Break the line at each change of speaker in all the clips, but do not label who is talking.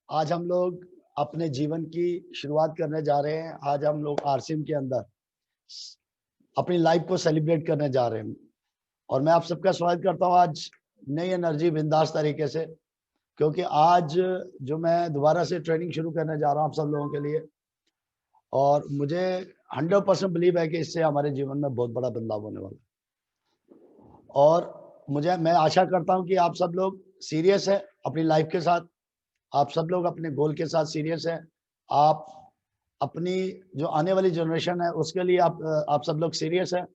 आज हम लोग अपने जीवन की शुरुआत करने जा रहे हैं। आज हम लोग आरसीएम के अंदर अपनी लाइफ को सेलिब्रेट करने जा रहे हैं और मैं आप सबका स्वागत करता हूं आज नई एनर्जी बिंदास तरीके से, क्योंकि आज जो मैं दोबारा से ट्रेनिंग शुरू करने जा रहा हूं आप सब लोगों के लिए, और मुझे 100% बिलीव है कि इससे हमारे जीवन में बहुत बड़ा बदलाव होने वाला है। और मैं आशा करता हूं कि आप सब लोग सीरियस है अपनी लाइफ के साथ, आप सब लोग अपने गोल के साथ सीरियस हैं। आप अपनी जो आने वाली जनरेशन है उसके लिए आप सब लोग सीरियस हैं।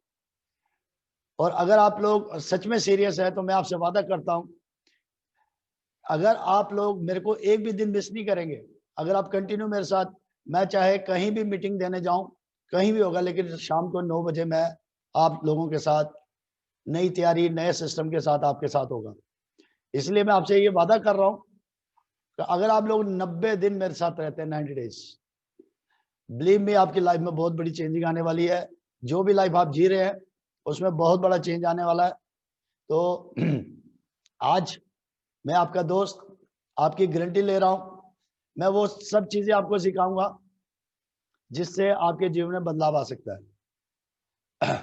और अगर आप लोग सच में सीरियस है तो मैं आपसे वादा करता हूं, अगर आप लोग मेरे को एक भी दिन मिस नहीं करेंगे, अगर आप कंटिन्यू मेरे साथ, मैं चाहे कहीं भी मीटिंग देने जाऊं, कहीं भी होगा, लेकिन शाम को 9 बजे मैं आप लोगों के साथ नई तैयारी नए सिस्टम के साथ आपके साथ होगा। इसलिए मैं आपसे ये वादा कर रहा हूं कि अगर आप लोग 90 दिन मेरे साथ रहते हैं, 90 डेज, बिलीव मी, आपकी लाइफ में बहुत बड़ी चेंजिंग आने वाली है। जो भी लाइफ आप जी रहे हैं उसमें बहुत बड़ा चेंज आने वाला है। तो आज मैं आपका दोस्त, आपकी गारंटी ले रहा हूं, मैं वो सब चीजें आपको सिखाऊंगा जिससे आपके जीवन में बदलाव आ सकता है।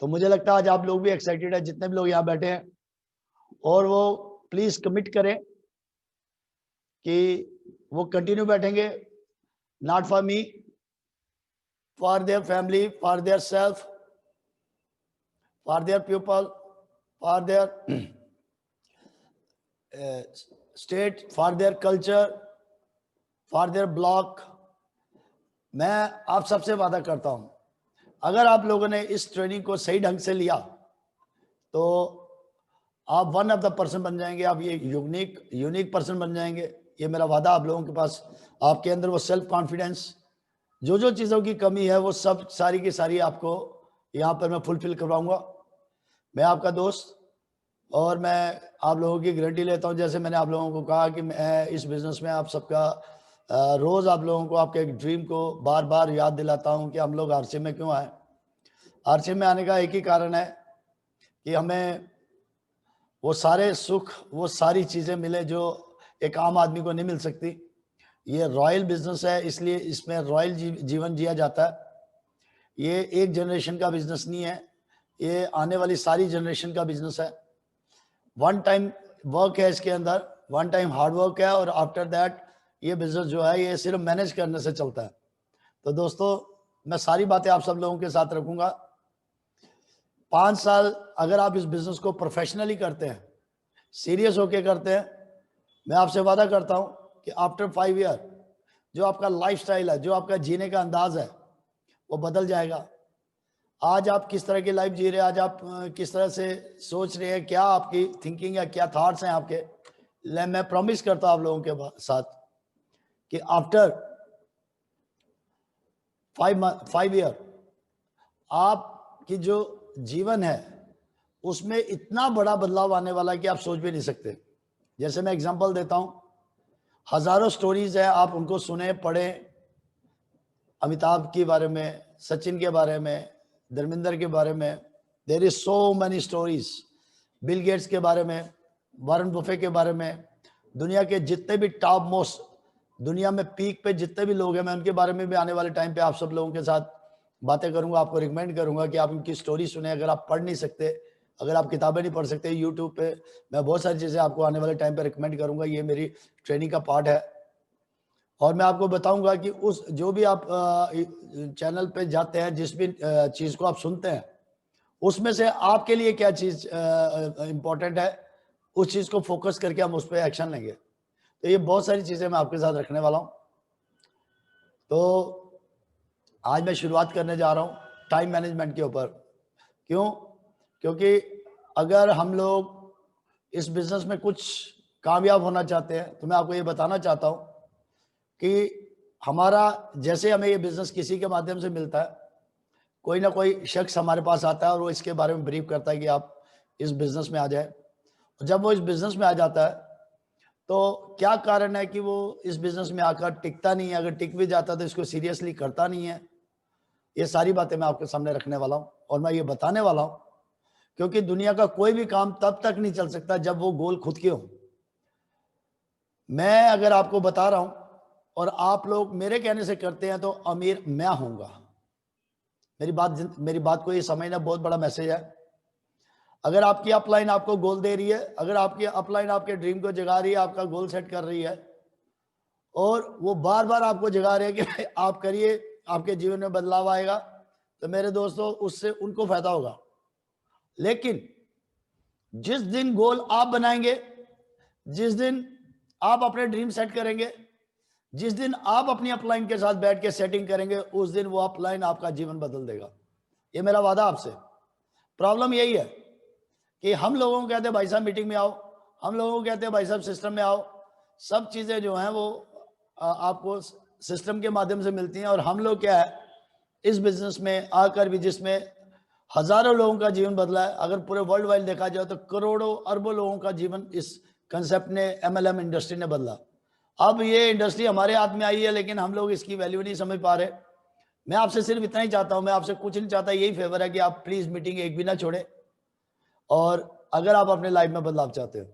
तो मुझे लगता है आज आप लोग भी एक्साइटेड है, जितने भी लोग यहाँ बैठे हैं, और वो प्लीज कमिट करें कि वो कंटिन्यू बैठेंगे, not for me, for their family, for their self, for their people, for their state, for their culture, for their block। मैं आप सबसे वादा करता हूं, अगर आप लोगों ने इस ट्रेनिंग को सही ढंग से लिया तो आप वन ऑफ द पर्सन बन जाएंगे, आप ये यूनिक पर्सन बन जाएंगे। ये मेरा वादा आप लोगों के पास। आपके अंदर वो सेल्फ कॉन्फिडेंस, जो जो चीज़ों की कमी है वो सब सारी की सारी आपको यहाँ पर मैं फुलफिल करवाऊंगा। मैं आपका दोस्त, और मैं आप लोगों की गारंटी लेता हूँ, जैसे मैंने आप लोगों को कहा कि मैं इस बिज़नेस में आप सबका रोज़ आप लोगों को आपके एक ड्रीम को बार बार याद दिलाता हूँ कि हम लोग आरसीएम में क्यों आए। आरसीएम में आने का एक ही कारण है कि हमें वो सारे सुख, वो सारी चीज़ें मिले जो एक आम आदमी को नहीं मिल सकती। ये रॉयल बिजनेस है, इसलिए इसमें रॉयल जीवन जिया जाता है। ये एक जनरेशन का बिजनेस नहीं है, ये आने वाली सारी जनरेशन का बिजनेस है। वन टाइम वर्क है इसके अंदर, वन टाइम हार्ड वर्क है, और आफ्टर दैट ये बिजनेस जो है ये सिर्फ मैनेज करने से चलता है। तो दोस्तों, मैं सारी बातें आप सब लोगों के साथ रखूंगा। 5 साल अगर आप इस बिजनेस को प्रोफेशनली करते हैं, सीरियस होके करते हैं, मैं आपसे वादा करता हूं कि आफ्टर 5 ईयर जो आपका लाइफस्टाइल है, जो आपका जीने का अंदाज है, वो बदल जाएगा। आज आप किस तरह की लाइफ जी रहे हैं, आज आप किस तरह से सोच रहे हैं, क्या आपकी थिंकिंग है, क्या थॉट्स हैं आपके, मैं प्रॉमिस करता हूं आप लोगों के साथ कि आफ्टर 5 ईयर आपकी जो जीवन है उसमें इतना बड़ा बदलाव आने वाला है कि आप सोच भी नहीं सकते। जैसे मैं एग्जांपल देता हूं, हजारों स्टोरीज है, आप उनको सुने पढ़ें, अमिताभ के बारे में, सचिन के बारे में, धर्मेंद्र के बारे में, there is so many stories, Bill Gates के बारे में, वारन बुफे के बारे में, दुनिया के जितने भी टॉप मोस्ट, दुनिया में पीक पे जितने भी लोग हैं, मैं उनके बारे में भी आने वाले टाइम पे आप सब लोगों के साथ बातें करूंगा। आपको रिकमेंड करूंगा कि आप उनकी स्टोरी सुने। अगर आप पढ़ नहीं सकते, अगर आप किताबें नहीं पढ़ सकते, यूट्यूब पे मैं बहुत सारी चीज़ें आपको आने वाले टाइम पे रिकमेंड करूंगा। ये मेरी ट्रेनिंग का पार्ट है। और मैं आपको बताऊंगा कि उस जो भी आप चैनल पे जाते हैं, जिस भी चीज़ को आप सुनते हैं, उसमें से आपके लिए क्या चीज़ इंपॉर्टेंट है, उस चीज़ को फोकस करके हम उस पर एक्शन लेंगे। तो ये बहुत सारी चीज़ें मैं आपके साथ रखने वाला हूँ। तो आज मैं शुरुआत करने जा रहा हूँ टाइम मैनेजमेंट के ऊपर। क्यों? क्योंकि अगर हम लोग इस बिजनेस में कुछ कामयाब होना चाहते हैं तो मैं आपको ये बताना चाहता हूँ कि हमारा, जैसे हमें ये बिजनेस किसी के माध्यम से मिलता है, कोई ना कोई शख्स हमारे पास आता है और वो इसके बारे में ब्रीफ करता है कि आप इस बिजनेस में आ जाए। जब वो इस बिजनेस में आ जाता है तो क्या कारण है कि वो इस बिजनेस में आकर टिकता नहीं है, अगर टिक भी जाता है तो इसको सीरियसली करता नहीं है। ये सारी बातें मैं आपके सामने रखने वाला हूँ और मैं ये बताने वाला हूँ, क्योंकि दुनिया का कोई भी काम तब तक नहीं चल सकता जब वो गोल खुद के हो। मैं अगर आपको बता रहा हूं और आप लोग मेरे कहने से करते हैं तो अमीर मैं होऊंगा। मेरी बात को ये समझना बहुत बड़ा मैसेज है। अगर आपकी अपलाइन आपको गोल दे रही है, अगर आपकी अपलाइन आपके ड्रीम को जगा रही है, आपका गोल सेट कर रही है और वो बार बार आपको जगा रहे हैं कि आप करिए, आपके जीवन में बदलाव आएगा, तो मेरे दोस्तों उससे उनको फायदा होगा। लेकिन जिस दिन गोल आप बनाएंगे, जिस दिन आप अपने ड्रीम सेट करेंगे, जिस दिन आप अपनी अपलाइन के साथ बैठ के सेटिंग करेंगे, उस दिन वो अपलाइन आपका जीवन बदल देगा। ये मेरा वादा आपसे। प्रॉब्लम यही है कि हम लोगों को कहते हैं भाई साहब मीटिंग में आओ, हम लोगों को कहते हैं भाई साहब सिस्टम में आओ, सब चीजें जो हैं वो आपको सिस्टम के माध्यम से मिलती हैं। और हम लोग क्या है, इस बिजनेस में आकर भी जिसमें हजारों लोगों का जीवन बदला है, अगर पूरे वर्ल्ड वाइड देखा जाए तो करोड़ों अरबों लोगों का जीवन इस कंसेप्ट ने, MLM इंडस्ट्री ने बदला। अब ये इंडस्ट्री हमारे हाथ में आई है, लेकिन हम लोग इसकी वैल्यू नहीं समझ पा रहे। मैं आपसे सिर्फ इतना ही चाहता हूं, मैं आपसे कुछ नहीं चाहता, यही फेवर है कि आप प्लीज मीटिंग एक भी ना छोड़े। और अगर आप अपने लाइफ में बदलाव चाहते हो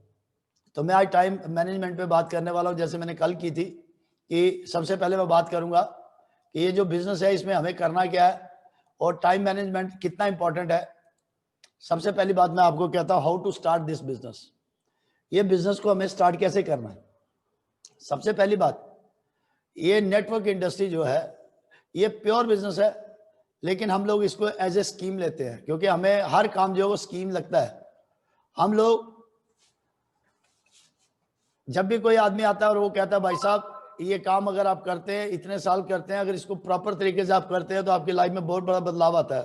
तो मैं आज टाइम मैनेजमेंट पे बात करने वाला हूं। जैसे मैंने कल की थी कि सबसे पहले मैं बात करूंगा कि ये जो बिजनेस है इसमें हमें करना क्या है और टाइम मैनेजमेंट कितना इंपॉर्टेंट है। सबसे पहली बात मैं आपको कहता हूं how to start this business. ये बिजनेस को हमें स्टार्ट कैसे करना है। सबसे पहली बात, ये नेटवर्क इंडस्ट्री जो है ये प्योर बिजनेस है, लेकिन हम लोग इसको एज ए स्कीम लेते हैं, क्योंकि हमें हर काम जो है वो स्कीम लगता है। हम लोग जब भी कोई आदमी आता है और वो कहता है भाई साहब ये काम अगर आप करते हैं, इतने साल करते हैं, अगर इसको प्रॉपर तरीके से आप करते हैं तो आपकी लाइफ में बहुत बड़ा बदलाव आता है,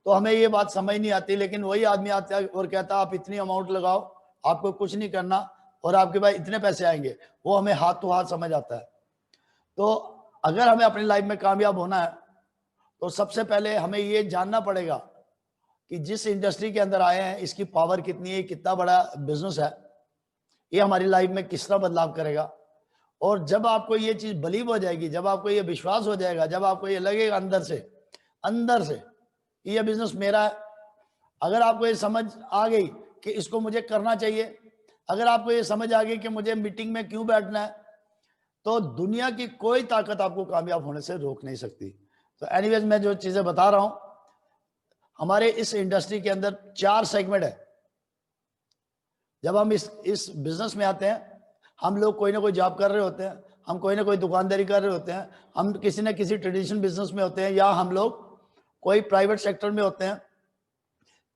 तो हमें ये बात समझ नहीं आती। लेकिन वही आदमी आता है और कहता है आप इतनी अमाउंट लगाओ, आपको कुछ नहीं करना और आपके पास इतने पैसे आएंगे, वो हमें हाथ तो हाथ समझ आता है। तो अगर हमें अपनी लाइफ में कामयाब होना है तो सबसे पहले हमें ये जानना पड़ेगा कि जिस इंडस्ट्री के अंदर आए हैं इसकी पावर कितनी है, कितना बड़ा बिजनेस है, ये हमारी लाइफ में किस तरह बदलाव करेगा। और जब आपको ये चीज बिलीव हो जाएगी, जब आपको ये विश्वास हो जाएगा, जब आपको ये लगेगा अंदर से कि ये बिजनेस मेरा है, अगर आपको ये समझ आ गई कि इसको मुझे करना चाहिए, अगर आपको ये समझ आ गई कि मुझे मीटिंग में क्यों बैठना है, तो दुनिया की कोई ताकत आपको कामयाब होने से रोक नहीं सकती। तो एनीवेज मैं जो चीजें बता रहा हूं, हमारे इस इंडस्ट्री के अंदर 4 सेगमेंट है। जब हम इस बिजनेस में आते हैं, हम लोग कोई ना कोई जॉब कर रहे होते हैं, हम कोई ना कोई दुकानदारी कर रहे होते हैं, हम किसी न किसी ट्रेडिशनल बिजनेस में होते हैं, या हम लोग कोई प्राइवेट सेक्टर में होते हैं।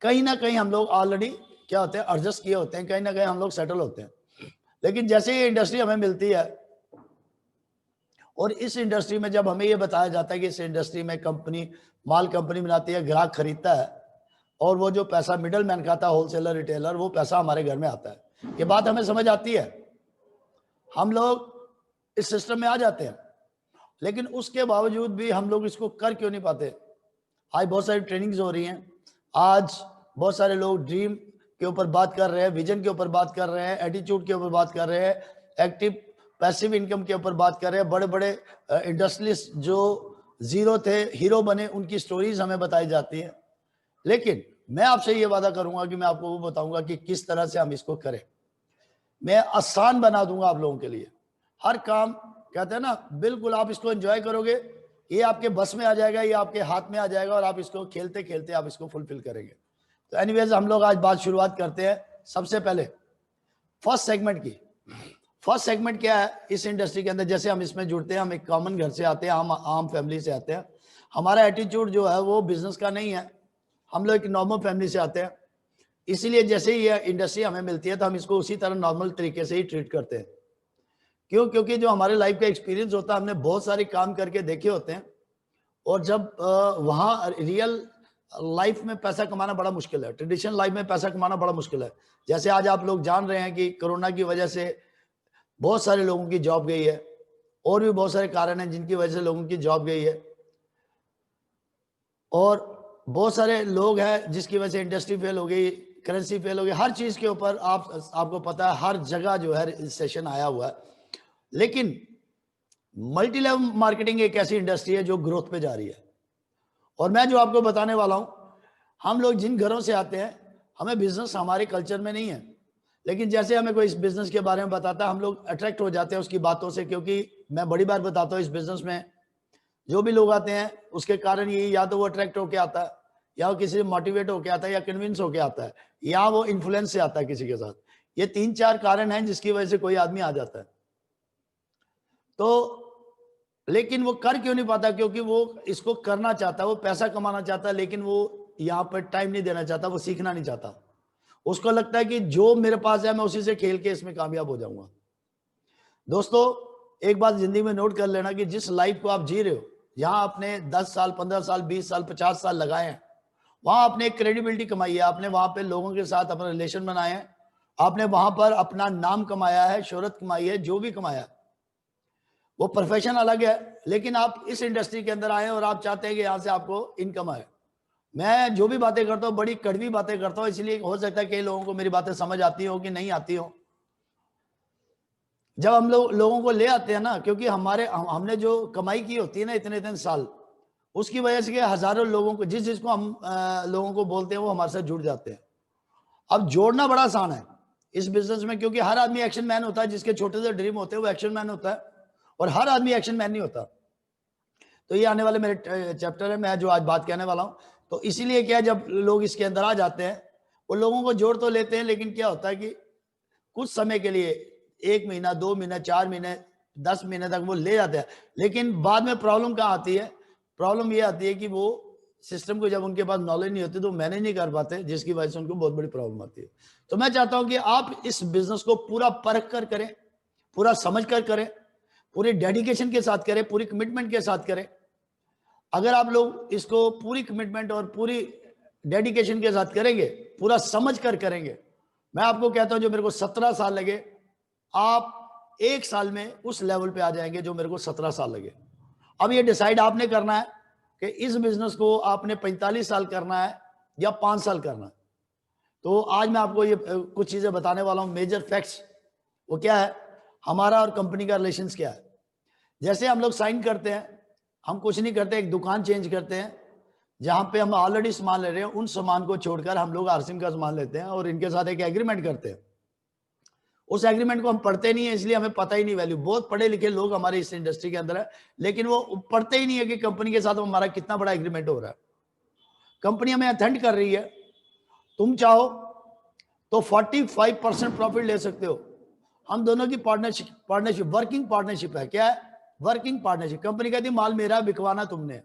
कहीं ना कहीं हम लोग ऑलरेडी क्या होते हैं, एडजस्ट किए होते हैं, कहीं ना कहीं हम लोग सेटल होते हैं। लेकिन जैसे ये इंडस्ट्री हमें मिलती है और इस इंडस्ट्री में जब हमें ये बताया जाता है कि इस इंडस्ट्री में माल कंपनी बनाती है, ग्राहक खरीदता है और वो जो पैसा मिडल मैन खाता है, होलसेलर रिटेलर, वो पैसा हमारे घर में आता है। ये बात हमें समझ आती है, हम लोग इस सिस्टम में आ जाते हैं, लेकिन उसके बावजूद भी हम लोग इसको कर क्यों नहीं पाते। आज बहुत सारी ट्रेनिंग्स हो रही हैं, आज बहुत सारे लोग ड्रीम के ऊपर बात कर रहे हैं, विजन के ऊपर बात कर रहे हैं, एटीट्यूड के ऊपर बात कर रहे हैं, एक्टिव पैसिव इनकम के ऊपर बात कर रहे हैं। बड़े बड़े इंडस्ट्रियलिस्ट जो जीरो थे हीरो बने, उनकी स्टोरीज हमें बताई जाती है। लेकिन मैं आपसे ये वादा करूंगा कि मैं आपको वो बताऊंगा कि किस तरह से हम इसको करें। मैं आसान बना दूंगा आप लोगों के लिए हर काम। कहते हैं ना, बिल्कुल आप इसको एंजॉय करोगे, ये आपके बस में आ जाएगा, ये आपके हाथ में आ जाएगा और आप इसको खेलते खेलते आप इसको फुलफिल करेंगे। तो एनीवेज हम लोग आज बात शुरुआत करते हैं। सबसे पहले फर्स्ट सेगमेंट की। फर्स्ट सेगमेंट क्या है इस इंडस्ट्री के अंदर, जैसे हम इसमें जुड़ते हैं, हम एक कॉमन घर से आते हैं, हम आम फैमिली से आते हैं, हमारा एटीट्यूड जो है वो बिजनेस का नहीं है, हम लोग एक नॉर्मल फैमिली से आते हैं। इसीलिए जैसे ही ये इंडस्ट्री हमें मिलती है तो हम इसको उसी तरह नॉर्मल तरीके से ही ट्रीट करते हैं। क्यों? क्योंकि जो हमारे लाइफ का एक्सपीरियंस होता है, हमने बहुत सारे काम करके देखे होते हैं, और जब वहाँ रियल लाइफ में पैसा कमाना बड़ा मुश्किल है, ट्रेडिशनल लाइफ में पैसा कमाना बड़ा मुश्किल है। जैसे आज आप लोग जान रहे हैं कि कोरोना की वजह से बहुत सारे लोगों की जॉब गई है, और भी बहुत सारे कारण हैं जिनकी वजह से लोगों की जॉब गई है, और बहुत सारे लोग हैं जिसकी वजह से इंडस्ट्री फेल हो गई, करेंसी फेल हो गई, हर चीज के ऊपर आपको पता है हर जगह जो है सेशन आया हुआ है। लेकिन मल्टी लेवल मार्केटिंग एक ऐसी इंडस्ट्री है जो ग्रोथ पे जा रही है, और मैं जो आपको बताने वाला हूं, हम लोग जिन घरों से आते हैं, हमें बिजनेस हमारे कल्चर में नहीं है। लेकिन जैसे हमें कोई इस बिजनेस के बारे में बताता है, हम लोग अट्रैक्ट हो जाते हैं उसकी बातों से, क्योंकि मैं बड़ी बार बताता हूँ इस बिजनेस में जो भी लोग आते हैं उसके कारण ये या तो वो अट्रैक्ट होके आता है, या वो किसी से मोटिवेट होके आता है, या कन्विंस होके आता है, या वो इन्फ्लुएंस से आता है किसी के साथ। ये 3-4 कारण हैं जिसकी वजह से कोई आदमी आ जाता है। तो लेकिन वो कर क्यों नहीं पाता? क्योंकि वो इसको करना चाहता है, वो पैसा कमाना चाहता है, लेकिन वो यहाँ पर टाइम नहीं देना चाहता, वो सीखना नहीं चाहता। उसको लगता है कि जो मेरे पास है मैं उसी से खेल के इसमें कामयाब हो जाऊंगा। दोस्तों, एक बात जिंदगी में नोट कर लेना कि जिस लाइफ को आप जी रहे हो, जहां आपने 10 साल, 15 साल, 20 साल, 50 साल लगाए हैं, वहां आपने एक क्रेडिबिलिटी कमाई है, आपने वहां पे लोगों के साथ अपना रिलेशन बनाए हैं, आपने वहां पर अपना नाम कमाया है, शोहरत कमाई है, जो भी कमाया, वो प्रोफेशन अलग है। लेकिन आप इस इंडस्ट्री के अंदर आए और आप चाहते हैं कि यहाँ से आपको इनकम आए। मैं जो भी बातें करता हूँ बड़ी कड़वी बातें करता हूँ, इसलिए हो सकता है कई लोगों को मेरी बातें समझ आती हो कि नहीं आती हो। जब हम लोगों को ले आते हैं ना, क्योंकि हमने जो कमाई की होती है ना इतने इतने साल, उसकी वजह से हजारों लोगों को जिसको हम लोगों को बोलते हैं वो हमारे साथ जुड़ जाते हैं। अब जोड़ना बड़ा आसान है इस बिजनेस में, क्योंकि हर आदमी एक्शन मैन होता है। जिसके छोटे से ड्रीम होते हैं वो एक्शन मैन होता है, और हर आदमी एक्शन मैन नहीं होता। तो ये आने वाले मेरे चैप्टर है, मैं जो आज बात कहने वाला हूं। तो इसीलिए क्या, जब लोग इसके अंदर आ जाते हैं वो लोगों को जोड़ तो लेते हैं, लेकिन क्या होता है कि कुछ समय के लिए 1 महीना, 2 महीने, 4 महीने, 10 महीने तक वो ले जाते हैं। लेकिन बाद में प्रॉब्लम कहाँ आती है? प्रॉब्लम ये आती है कि वो सिस्टम को जब उनके पास नॉलेज नहीं होती तो मैनेज नहीं कर पाते, जिसकी वजह से उनको बहुत बड़ी प्रॉब्लम आती है। तो मैं चाहता हूं कि आप इस बिजनेस को पूरा परख कर करें, पूरा समझ कर करें, पूरी डेडिकेशन के साथ करें, पूरी कमिटमेंट के साथ करें। अगर आप लोग इसको पूरी कमिटमेंट और पूरी डेडिकेशन के साथ करेंगे, पूरा समझ कर करेंगे, मैं आपको कहता हूं जो मेरे को 17 साल लगे, आप 1 साल में उस लेवल पे आ जाएंगे जो मेरे को 17 साल लगे। अब ये डिसाइड आपने करना है कि इस बिजनेस को आपने 45 साल करना है या 5 साल करना है। तो आज मैं आपको ये कुछ चीजें बताने वाला हूं, मेजर फैक्ट्स। वो क्या है? हमारा और कंपनी का रिलेशन क्या है? जैसे हम लोग साइन करते हैं, हम कुछ नहीं करते, एक दुकान चेंज करते हैं जहां पे हम ऑलरेडी सामान ले रहे हैं, उन सामान को छोड़कर हम लोग आरसीएम का सामान लेते हैं और इनके साथ एक एग्रीमेंट करते हैं। उस एग्रीमेंट को हम पढ़ते नहीं है, इसलिए हमें पता ही नहीं वैल्यू। बहुत पढ़े लिखे लोग हमारे इस इंडस्ट्री के अंदर है, लेकिन वो पढ़ते ही नहीं है कि कंपनी के साथ हमारा कितना बड़ा एग्रीमेंट हो रहा है। कंपनी हमें अथेंट कर रही है, तुम चाहो तो 45% प्रॉफिट ले सकते हो। हम दोनों की पार्टनरशिप वर्किंग पार्टनरशिप है। क्या है? Working partnership. कंपनी कहती है माल मेरा, बिकवाना तुमने।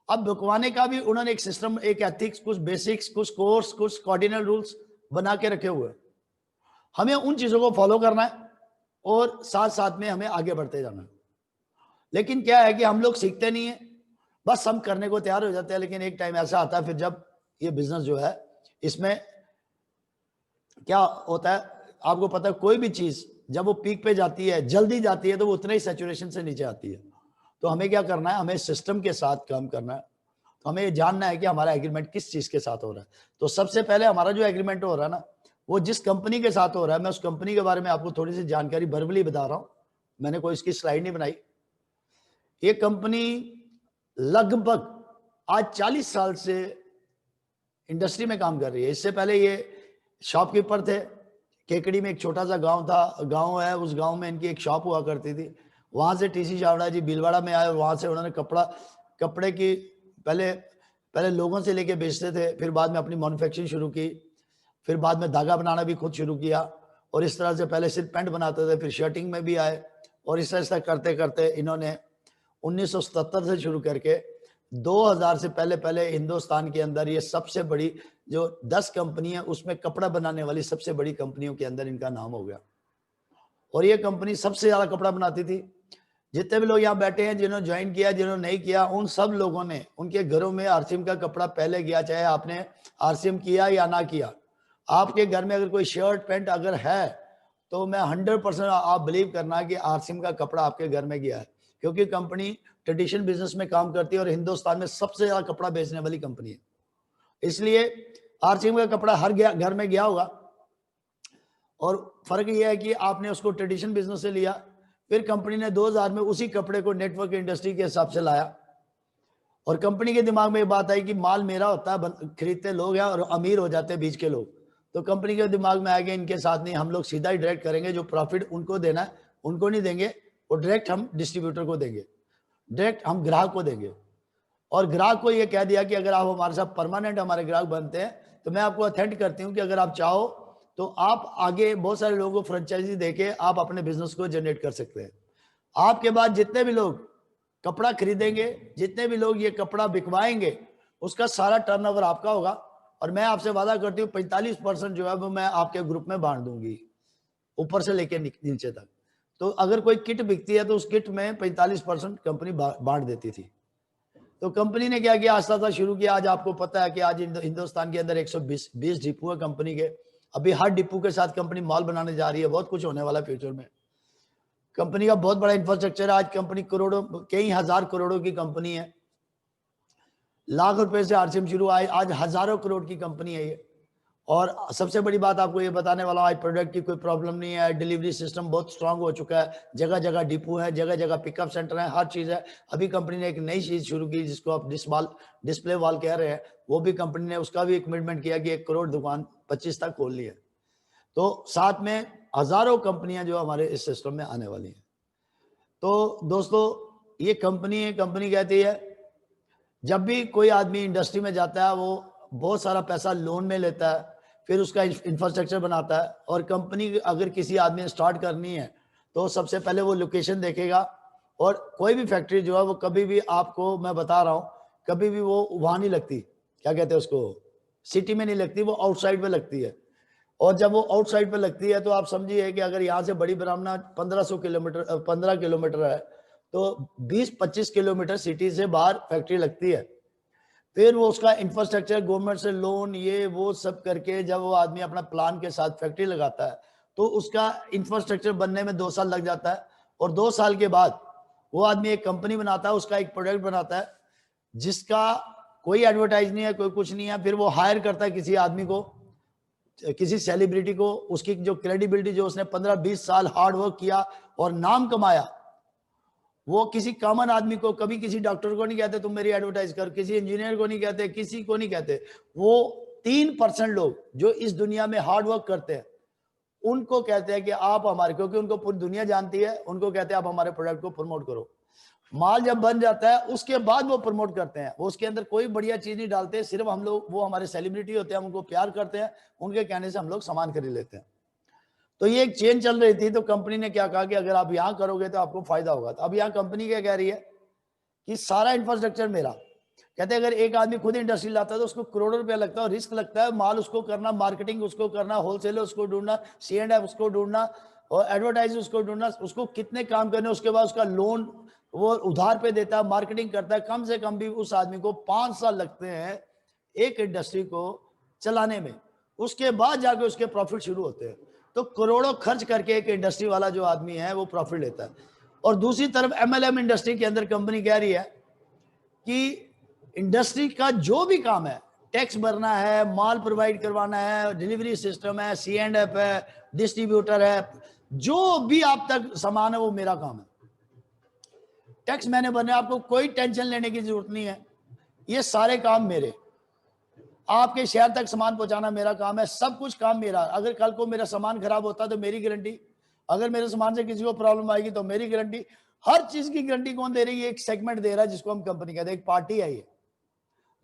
अब बिकवाने का भी उन्होंने एक सिस्टम, एक एथिक्स, कुछ बेसिक्स, कुछ कोर्स, कुछ कार्डिनल रूल्स बना के रखे हुए। हमें उन चीजों को फॉलो करना है और साथ साथ में हमें आगे बढ़ते जाना है। लेकिन क्या है कि हम लोग सीखते नहीं है, बस हम करने को तैयार हो जाते हैं। लेकिन एक टाइम ऐसा आता है फिर जब ये बिजनेस जो है, इसमें क्या होता है आपको पता है, कोई भी चीज जब वो पीक पे जाती है, जल्दी जाती है, तो वो उतने ही सैचुरेशन से नीचे आती है। तो हमें क्या करना है? हमें सिस्टम के साथ काम करना है। तो हमें ये जानना है कि हमारा एग्रीमेंट किस चीज के साथ हो रहा है। तो सबसे पहले हमारा जो एग्रीमेंट हो रहा है ना, वो जिस कंपनी के साथ हो रहा है, मैं उस कंपनी के बारे में आपको थोड़ी सी जानकारी वर्बली बता रहा हूं। मैंने कोई इसकी स्लाइड नहीं बनाई। ये कंपनी लगभग आज 40 साल से इंडस्ट्री में काम कर रही है। इससे पहले ये शॉपकीपर थे। केकड़ी में एक छोटा सा गांव था, गांव है, उस गांव में इनकी एक शॉप हुआ करती थी। वहां से टीसी चावड़ा जी भीलवाड़ा में आए और वहां से उन्होंने कपड़े की पहले लोगों से लेके बेचते थे, फिर बाद में अपनी मैन्युफैक्चरिंग शुरू की, फिर बाद में धागा बनाना भी खुद शुरू किया। और इस तरह से पहले सिर्फ पैंट बनाते थे, फिर शर्टिंग में भी आए, और इस तरह से करते करते इन्होंने 1977 से शुरू करके 2000 से पहले हिंदुस्तान के अंदर ये सबसे बड़ी जो 10 कंपनी है उसमें कपड़ा बनाने वाली सबसे बड़ी कंपनियों के अंदर इनका नाम हो गया। और ये कंपनी सबसे ज्यादा कपड़ा बनाती थी। जितने भी लोग यहाँ बैठे हैं, जिन्होंने ज्वाइन किया, जिन्होंने नहीं किया, उन सब लोगों ने उनके घरों में आरसीएम का कपड़ा पहले गया, चाहे आपने आरसीएम किया या ना किया। आपके घर में अगर कोई शर्ट पैंट अगर है तो मैं 100% आप बिलीव करना कि आरसीएम का कपड़ा आपके घर में गया है, क्योंकि कंपनी ट्रेडिशनल बिजनेस में काम करती है और हिंदुस्तान में सबसे ज्यादा कपड़ा बेचने वाली कंपनी है। इसलिए आरसीएम का कपड़ा हर घर में गया होगा। और फर्क यह है कि आपने उसको ट्रेडिशनल बिजनेस से लिया, फिर कंपनी ने 2000 में उसी कपड़े को नेटवर्क इंडस्ट्री के हिसाब से लाया। और कंपनी के दिमाग में ये बात आई कि माल मेरा होता है, खरीदते लोग हैं और अमीर हो जाते हैं बीच के लोग। तो कंपनी के दिमाग में आ गया इनके साथ नहीं, हम लोग सीधा ही डायरेक्ट करेंगे, जो प्रॉफिट उनको देना है उनको नहीं देंगे, वो डायरेक्ट हम डिस्ट्रीब्यूटर को देंगे, डायरेक्ट हम ग्राहक को देंगे। और ग्राहक को ये कह दिया कि अगर आप हमारे साथ परमानेंट हमारे ग्राहक बनते हैं तो मैं आपको अथेंट करती हूँ कि अगर आप चाहो तो आप आगे बहुत सारे लोगों को फ्रेंचाइजी देके आप अपने बिजनेस को जनरेट कर सकते हैं। आपके बाद जितने भी लोग कपड़ा खरीदेंगे, जितने भी लोग ये कपड़ा बिकवाएंगे, उसका सारा टर्नओवर आपका होगा। और मैं आपसे वादा करती हूँ 45% जो है वो मैं आपके ग्रुप में बांट दूंगी, ऊपर से लेके नीचे तक। तो अगर कोई किट बिकती है तो उस किट में 45% कंपनी बांट देती थी। तो कंपनी ने क्या किया, आस्ता आस्ता शुरू किया। आज आपको पता है कि आज हिंदुस्तान के अंदर 120 डिपो है कंपनी के। अभी हर डिपो के साथ कंपनी मॉल बनाने जा रही है, बहुत कुछ होने वाला है फ्यूचर में। कंपनी का बहुत बड़ा इंफ्रास्ट्रक्चर है। आज कंपनी करोड़ों, कई हजार करोड़ों की कंपनी है। लाख रुपए से आरसीएम शुरू, आज हजारों करोड़ की कंपनी है ये। और सबसे बड़ी बात आपको ये बताने वाला हूं, आज प्रोडक्ट की कोई प्रॉब्लम नहीं है। डिलीवरी सिस्टम बहुत स्ट्रांग हो चुका है, जगह जगह डिपो है, जगह जगह पिकअप सेंटर है, हर चीज है। अभी कंपनी ने एक नई चीज शुरू की जिसको आप डिस्प्ले वॉल कह रहे हैं, वो भी कंपनी ने उसका भी कमिटमेंट किया कि 1 करोड़ दुकान 25 तक खोल ली है। तो साथ में हजारों कंपनियां जो हमारे इस सिस्टम में आने वाली हैं। तो दोस्तों ये कंपनी है, कंपनी कहती है जब भी कोई आदमी इंडस्ट्री में जाता है वो बहुत सारा पैसा लोन में लेता है, फिर उसका इंफ्रास्ट्रक्चर बनाता है। और कंपनी अगर किसी आदमी ने स्टार्ट करनी है तो सबसे पहले वो लोकेशन देखेगा। और कोई भी फैक्ट्री जो है वो कभी भी, आपको मैं बता रहा हूँ, कभी भी वो वहां नहीं लगती, क्या कहते हैं उसको, सिटी में नहीं लगती, वो आउटसाइड पे लगती है। और जब वो आउटसाइड पे लगती है तो आप समझिए कि अगर यहाँ से बड़ी ब्राह्मणा 1500 किलोमीटर 15 किलोमीटर है तो 20-25 किलोमीटर सिटी से बाहर फैक्ट्री लगती है। फिर वो उसका इंफ्रास्ट्रक्चर, गवर्नमेंट से लोन, ये वो सब करके जब वो आदमी अपना प्लान के साथ फैक्ट्री लगाता है तो उसका इंफ्रास्ट्रक्चर बनने में 2 साल लग जाता है। और 2 साल के बाद वो आदमी एक कंपनी बनाता है, उसका एक प्रोडक्ट बनाता है जिसका कोई एडवर्टाइज नहीं है, कोई कुछ नहीं है। फिर वो हायर करता है किसी आदमी को, किसी सेलिब्रिटी को, उसकी जो क्रेडिबिलिटी, जो उसने 15-20 साल हार्ड वर्क किया और नाम कमाया, वो किसी कॉमन आदमी को, कभी किसी डॉक्टर को नहीं कहते तुम मेरी एडवर्टाइज कर, किसी इंजीनियर को नहीं कहते, किसी को नहीं कहते। वो 3% लोग जो इस दुनिया में हार्ड वर्क करते हैं उनको कहते हैं कि आप हमारे, क्योंकि उनको पूरी दुनिया जानती है, उनको कहते हैं आप हमारे प्रोडक्ट को प्रमोट करो। माल जब बन जाता है उसके बाद वो प्रमोट करते हैं, वो उसके अंदर कोई बढ़िया चीज नहीं डालते, सिर्फ हम लोग, वो हमारे सेलिब्रिटी होते हैं, हम उनको प्यार करते हैं, उनके कहने से हम लोग सामान खरीद लेते हैं। तो ये एक चेन चल रही थी। तो कंपनी ने क्या कहा कि अगर आप यहां करोगे तो आपको फायदा होगा। तो अब यहां कंपनी क्या कह रही है कि सारा इंफ्रास्ट्रक्चर मेरा, कहते हैं अगर एक आदमी खुद इंडस्ट्री लाता है तो उसको करोड़ों रुपया लगता है, और रिस्क लगता है, माल उसको करना, मार्केटिंग उसको करना, होलसेलर उसको ढूंढना, C&F उसको ढूंढना, और एडवर्टाइज उसको ढूंढना, उसको कितने काम करने, उसके बाद उसका लोन वो उधार पे देता है, मार्केटिंग करता है। कम से कम भी उस आदमी को 5 साल लगते हैं एक इंडस्ट्री को चलाने में, उसके बाद जाके उसके प्रॉफिट शुरू होते हैं। तो करोड़ों खर्च करके एक इंडस्ट्री वाला जो आदमी है वो प्रॉफिट लेता है। और दूसरी तरफ MLM इंडस्ट्री के अंदर कंपनी कह रही है कि इंडस्ट्री का जो भी काम है, टैक्स भरना है, माल प्रोवाइड करवाना है, डिलीवरी सिस्टम है, C&F है, डिस्ट्रीब्यूटर है, जो भी आप तक सामान है वो मेरा काम है। टैक्स मैंने भरना है, आपको कोई टेंशन लेने की जरूरत नहीं है, ये सारे काम मेरे। आपके शहर तक सामान पहुंचाना मेरा काम है, सब कुछ काम मेरा। अगर कल को मेरा सामान खराब होता तो मेरी गारंटी, अगर मेरे सामान से किसी को प्रॉब्लम आएगी तो मेरी गारंटी। हर चीज की गारंटी कौन दे रही है? एक सेगमेंट दे रहा है जिसको हम कंपनी कहते हैं, एक पार्टी है ये।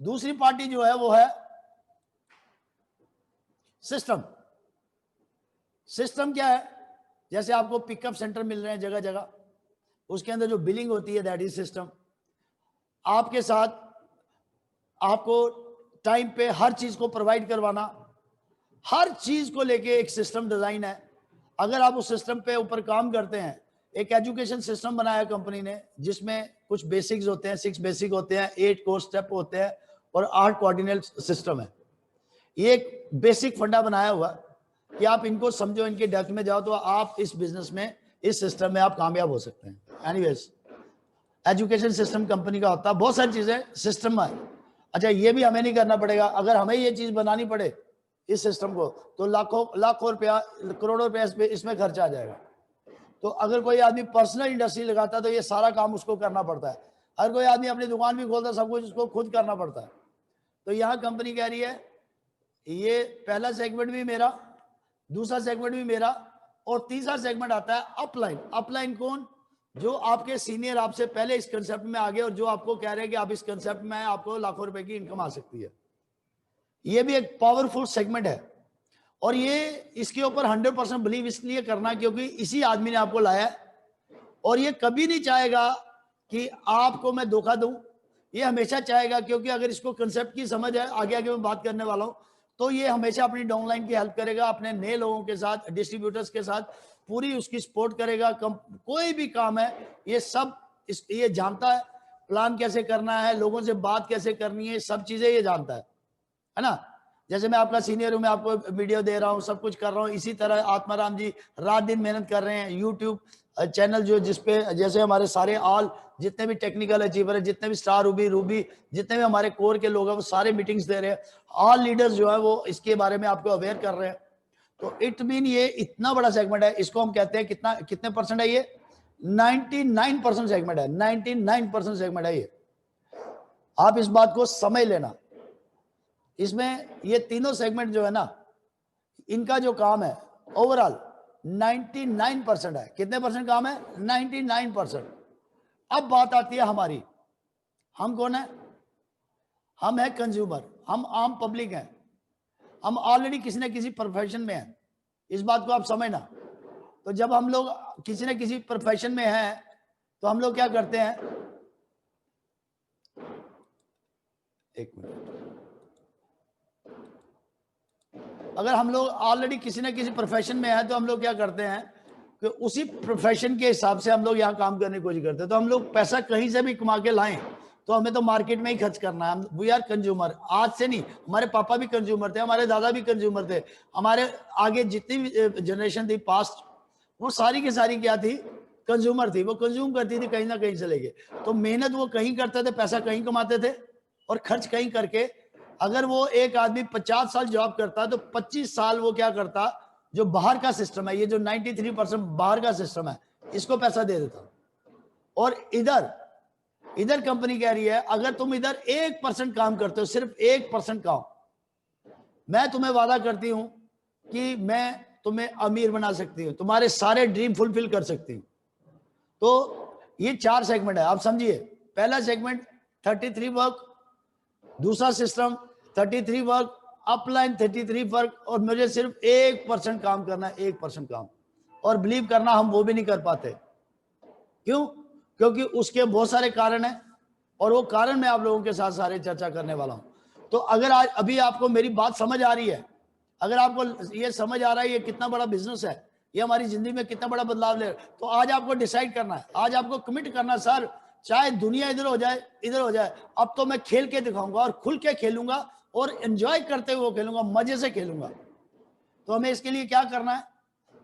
दूसरी पार्टी जो है वो है सिस्टम। सिस्टम क्या है? जैसे आपको पिकअप सेंटर मिल रहे हैं जगह जगह, उसके अंदर जो बिलिंग होती है दैट इज सिस्टम। आपके साथ आपको टाइम पे हर चीज को प्रोवाइड करवाना, हर चीज को लेके एक सिस्टम डिजाइन है। अगर आप उस सिस्टम पे ऊपर काम करते हैं, एक एजुकेशन सिस्टम बनाया कंपनी ने जिसमें कुछ बेसिक्स होते हैं, 6 बेसिक होते हैं, 8 कोर स्टेप होते हैं और 8 कोऑर्डिनेट सिस्टम है। ये एक बेसिक फंडा बनाया हुआ कि आप इनको समझो, इनके डेप्थ में जाओ तो आप इस बिजनेस में, इस सिस्टम में आप कामयाब हो सकते हैं। एनीवेज, एजुकेशन सिस्टम कंपनी का होता है, बहुत सारी चीजें सिस्टम है। अच्छा, ये भी हमें नहीं करना पड़ेगा, अगर हमें ये चीज बनानी पड़े इस सिस्टम को तो लाखों रुपया, करोड़ों रुपया इसमें खर्चा आ जाएगा। तो अगर कोई आदमी पर्सनल इंडस्ट्री लगाता है तो ये सारा काम उसको करना पड़ता है। हर कोई आदमी अपनी दुकान भी खोलता है, सब कुछ उसको खुद करना पड़ता है। तो यहाँ कंपनी कह रही है ये पहला सेगमेंट भी मेरा, दूसरा सेगमेंट भी मेरा, और तीसरा सेगमेंट आता है अपलाइन। अपलाइन कौन? जो आपके सीनियर आपसे पहले इस कंसेप्ट में आ गए और जो आपको कह रहे हैं कि आप इस कंसेप्ट में आपको लाखों रुपए की इनकम आ सकती है। ये भी एक पावरफुल सेगमेंट है और ये इसके ऊपर 100% बिलीव इसलिए करना क्योंकि इसी आदमी ने आपको लाया है और ये कभी नहीं चाहेगा कि आपको मैं धोखा दूं। ये हमेशा चाहेगा, क्योंकि अगर इसको कंसेप्ट की समझ है, आगे आगे मैं बात करने वाला हूं, तो ये हमेशा अपनी डाउनलाइन की हेल्प करेगा, अपने नए लोगों के साथ, डिस्ट्रीब्यूटर्स के साथ पूरी उसकी सपोर्ट करेगा। कोई भी काम है ये सब ये जानता है, प्लान कैसे करना है, लोगों से बात कैसे करनी है, सब चीजें ये जानता है ना। जैसे मैं आपका सीनियर हूं, मैं आपको वीडियो दे रहा हूं, सब कुछ कर रहा हूं, इसी तरह आत्माराम जी रात दिन मेहनत कर रहे हैं। यूट्यूब चैनल जो जिसपे जैसे हमारे सारे ऑल जितने भी टेक्निकल अचीवर है, जितने भी स्टार रूबी जितने भी हमारे कोर के लोग हैं, वो सारे मीटिंग्स दे रहे हैं। ऑल लीडर्स जो है वो इसके बारे में आपको अवेयर कर रहे हैं। तो इट मीन ये इतना बड़ा सेगमेंट है, इसको हम कहते हैं कितने परसेंट है ये? 99% सेगमेंट है, 99% सेगमेंट है ये। आप इस बात को समझ लेना। इसमें ये तीनों सेगमेंट जो है ना, इनका जो काम है ओवरऑल 99% है। कितने परसेंट काम है? 99%। अब बात आती है हमारी। हम कौन है? हम है कंज्यूमर, हम आम पब्लिक हैं, हम ऑलरेडी किसी न किसी प्रोफेशन में हैं। इस बात को आप समझना। तो जब हम लोग किसी न किसी प्रोफेशन में हैं तो हम लोग क्या करते हैं? एक मिनट। अगर हम लोग ऑलरेडी किसी न किसी प्रोफेशन में हैं तो हम लोग क्या करते हैं कि उसी प्रोफेशन के हिसाब से हम लोग यहाँ काम करने की कोशिश करते हैं। तो हम लोग पैसा कहीं से भी कमा के लाएं तो हमें तो मार्केट में ही खर्च करना है। We are consumer. आज से नहीं, हमारे पापा भी कंज्यूमर थे, हमारे दादा भी कंज्यूमर थे, हमारे आगे जितनी भी जनरेशन थी पास्ट, वो सारी की सारी क्या थी? कंज्यूमर थी। वो कंज्यूम करती थी कहीं ना कहीं से लेके। तो मेहनत वो कहीं करते थे, पैसा कहीं कमाते थे और खर्च कहीं करके, अगर वो एक आदमी 50 साल जॉब करता है तो 25 साल वो क्या करता? जो बाहर का सिस्टम है, ये जो 93% बाहर का सिस्टम है, इसको पैसा दे देता। और इधर कंपनी कह रही है अगर तुम इधर 1% काम करते हो, सिर्फ 1% काम, मैं तुम्हें वादा करती हूं कि मैं तुम्हें अमीर बना सकती हूं, तुम्हारे सारे ड्रीम फुलफिल कर सकती हूं। तो ये 4 सेगमेंट है, आप समझिए। पहला सेगमेंट 33 वर्क, दूसरा सिस्टम 33 वर्क, अपलाइन 33 वर्क, और मुझे सिर्फ 1% काम करना है, 1% काम। और बिलीव करना हम वो भी नहीं कर पाते। क्यों? क्योंकि उसके बहुत सारे कारण हैं और वो कारण मैं आप लोगों के साथ सारे चर्चा करने वाला हूं। तो अगर आज अभी आपको मेरी बात समझ आ रही है, अगर आपको ये समझ आ रहा है ये कितना बड़ा बिजनेस है, ये हमारी जिंदगी में कितना बड़ा बदलाव ले, तो आज आपको डिसाइड करना है, आज आपको कमिट करना है, सर चाहे दुनिया इधर हो जाए इधर हो जाए, अब तो मैं खेल के दिखाऊंगा और खुल के खेलूंगा और एंजॉय करते हुए खेलूंगा, मजे से खेलूंगा। तो हमें इसके लिए क्या करना है?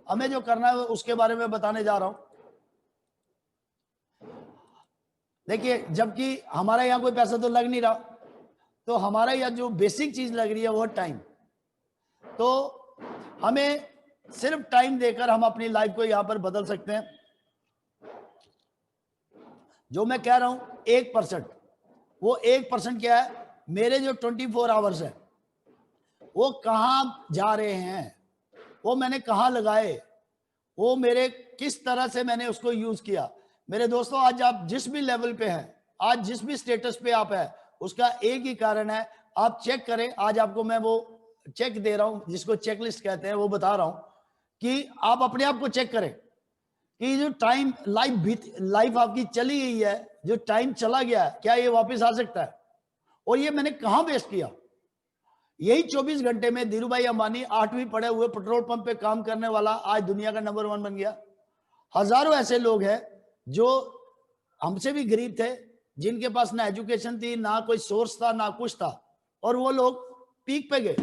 हमें जो करना है उसके बारे में बताने जा रहा हूं। देखिए, जबकि हमारा यहाँ कोई पैसा तो लग नहीं रहा, तो हमारा यहाँ जो बेसिक चीज लग रही है वो टाइम। तो हमें सिर्फ टाइम देकर हम अपनी लाइफ को यहां पर बदल सकते हैं। जो मैं कह रहा हूं 1%, वो 1% क्या है? मेरे जो 24 आवर्स है वो कहां जा रहे हैं, वो मैंने कहां लगाए, वो मेरे किस तरह से मैंने उसको यूज किया। मेरे दोस्तों, आज आप जिस भी लेवल पे हैं, आज जिस भी स्टेटस पे आप है, उसका एक ही कारण है। आप चेक करें, आज आपको मैं वो चेक दे रहा हूं जिसको चेकलिस्ट कहते हैं, वो बता रहा हूं कि आप अपने आप को चेक करें कि जो टाइम लाइफ आपकी चली गई है, जो टाइम चला गया है, क्या ये वापस आ सकता है? और ये मैंने कहां वेस्ट किया? यही 24 घंटे में धीरू भाई अंबानी 8वीं पढ़े हुए पेट्रोल पंप पे काम करने वाला आज दुनिया का नंबर 1 बन गया। हजारों ऐसे लोग हैं जो हमसे भी गरीब थे, जिनके पास ना एजुकेशन थी, ना कोई सोर्स था, ना कुछ था, और वो लोग पीक पे गए।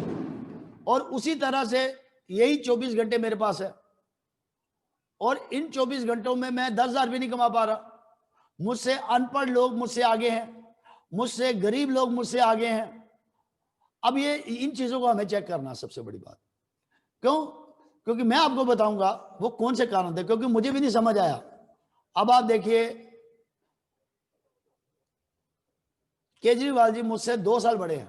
और उसी तरह से यही 24 घंटे मेरे पास है और इन 24 घंटों में मैं 10,000 भी नहीं कमा पा रहा। मुझसे अनपढ़ लोग मुझसे आगे हैं, मुझसे गरीब लोग मुझसे आगे हैं। अब ये इन चीजों को हमें चेक करना सबसे बड़ी बात। क्यों? क्योंकि मैं आपको बताऊंगा वो कौन से कारण थे, क्योंकि मुझे भी नहीं समझ आया। अब आप देखिए, केजरीवाल जी मुझसे 2 साल बड़े हैं,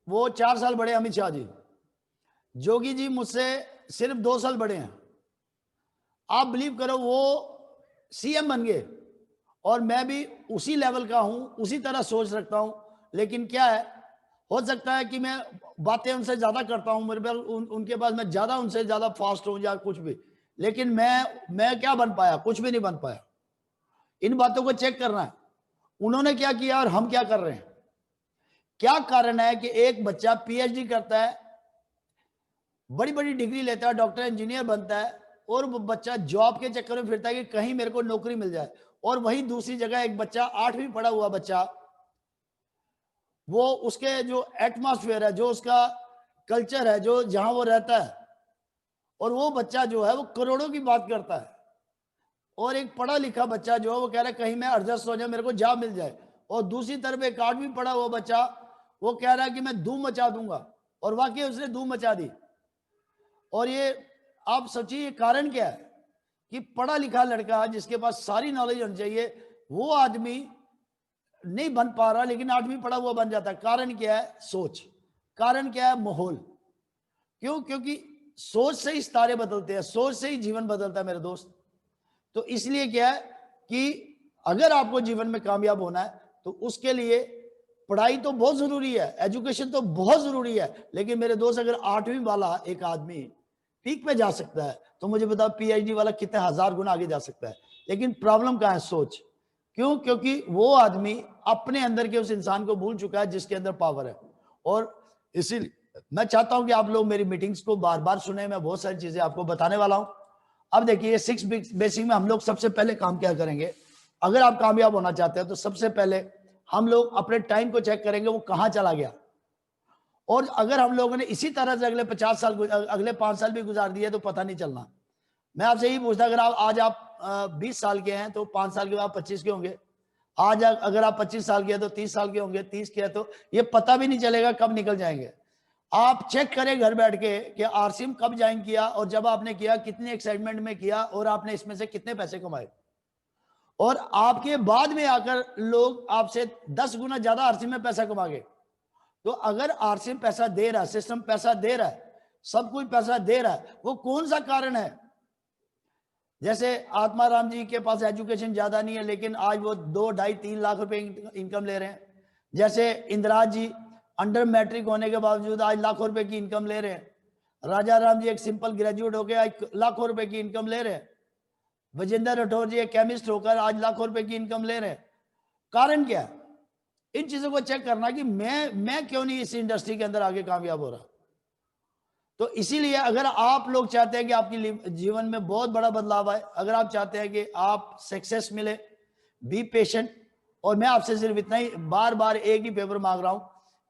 वो 4 साल बड़े, अमित शाह जी। जोगी जी मुझसे सिर्फ 2 साल बड़े हैं। आप बिलीव करो, वो सीएम बन गए और मैं भी उसी लेवल का हूं, उसी तरह सोच रखता हूं। लेकिन क्या है, हो सकता है कि मैं बातें उनसे ज्यादा करता हूं, मेरे पास उनके पास मैं ज्यादा उनसे ज्यादा फास्ट हूं या कुछ भी, लेकिन मैं क्या बन पाया, कुछ भी नहीं बन पाया। इन बातों को चेक करना है, उन्होंने क्या किया और हम क्या कर रहे हैं। क्या कारण है कि एक बच्चा पीएचडी करता है, बड़ी बड़ी डिग्री लेता है, डॉक्टर इंजीनियर बनता है, और वो बच्चा जॉब के चक्कर में फिरता है कि कहीं मेरे को नौकरी मिल जाए, और वहीं दूसरी जगह एक बच्चा 8वीं पढ़ा हुआ बच्चा, वो उसके जो एटमॉस्फेयर है, जो उसका कल्चर है, जो जहां वो रहता है, और वो बच्चा जो है वो करोड़ों की बात करता है, और एक पढ़ा लिखा बच्चा जो है वो कह रहा है कहीं मैं एडजस्ट हो जाए, मेरे को जॉब मिल जाए, और दूसरी तरफ एक 8वीं पढ़ा हुआ बच्चा वो कह रहा है कि मैं धूम मचा दूंगा, और वाकई उसने धूम मचा दी। और ये आप सोचिए कारण क्या है कि पढ़ा लिखा लड़का जिसके पास सारी नॉलेज होनी चाहिए, वो आदमी नहीं बन पा रहा, लेकिन 8वीं पढ़ा हुआ बन जाता है। कारण क्या है? सोच। कारण क्या है? माहौल। क्यों? क्योंकि सोच से ही सितारे बदलते हैं, सोच से ही जीवन बदलता है मेरे दोस्त। तो इसलिए क्या है कि अगर आपको जीवन में कामयाब होना है तो उसके लिए पढ़ाई तो बहुत जरूरी है, एजुकेशन तो बहुत जरूरी है, लेकिन मेरे दोस्त अगर 8वीं वाला एक आदमी पीक पे जा सकता है तो मुझे बताओ पीएचडी वाला कितने हजार गुना आगे जा सकता है। लेकिन प्रॉब्लम कहाँ है? सोच। क्यों? क्योंकि वो आदमी अपने अंदर के उस इंसान को भूल चुका है जिसके अंदर पावर है। और इसीलिए मैं चाहता हूं कि आप लोग मेरी मीटिंग्स को बार बार सुने, मैं बहुत सारी चीजें आपको बताने वाला हूं। अब देखिए 6 बेसिक में हम लोग सबसे पहले काम क्या करेंगे, अगर आप कामयाब होना चाहते हैं तो सबसे पहले हम लोग अपने टाइम को चेक करेंगे वो कहां चला गया। और अगर हम लोगों ने इसी तरह से अगले 50 साल अगले 5 साल भी गुजार दिए तो पता नहीं चलना। मैं आपसे यही पूछता, अगर आप आज आप 20 साल के हैं तो 5 साल के बाद 25 के होंगे। आज अगर आप 25 साल के हैं तो 30 साल के होंगे, 30 के हैं तो ये पता भी नहीं चलेगा कब निकल जाएंगे। आप चेक करें घर बैठ के कि आरसीएम कब ज्वाइन किया, और जब आपने किया कितने एक्साइटमेंट में किया, और आपने इसमें से कितने पैसे कमाए। और आपके बाद में आकर लोग आपसे 10 गुना ज्यादा आरसीएम में पैसा कमा गए। तो अगर आरसीएम पैसा दे रहा है, सिस्टम पैसा दे रहा है, सब कुछ पैसा दे रहा है, वो कौन सा कारण है? जैसे आत्माराम जी के पास एजुकेशन ज्यादा नहीं है, लेकिन आज वो 2, 2.5, 3 लाख रुपए इनकम ले रहे हैं। जैसे इंदिरा जी अंडर मैट्रिक होने के बावजूद आज लाखों रुपए की इनकम ले रहे हैं। राजा राम जी एक सिंपल ग्रेजुएट होकर आज लाखों रुपए की इनकम ले रहे हैं। विजेंद्र राठौर जी एक केमिस्ट होकर आज लाखों रुपए की इनकम ले रहे हैं। कारण क्या है? इन चीजों को चेक करना कि मैं क्यों नहीं इस इंडस्ट्री के अंदर आगे कामयाब हो रहा। तो इसीलिए अगर आप लोग चाहते हैं कि आपकी जीवन में बहुत बड़ा बदलाव आए, अगर आप चाहते हैं कि आप सक्सेस मिले, बी पेशेंट। और मैं आपसे सिर्फ इतना ही बार बार एक ही पेपर मांग रहा हूं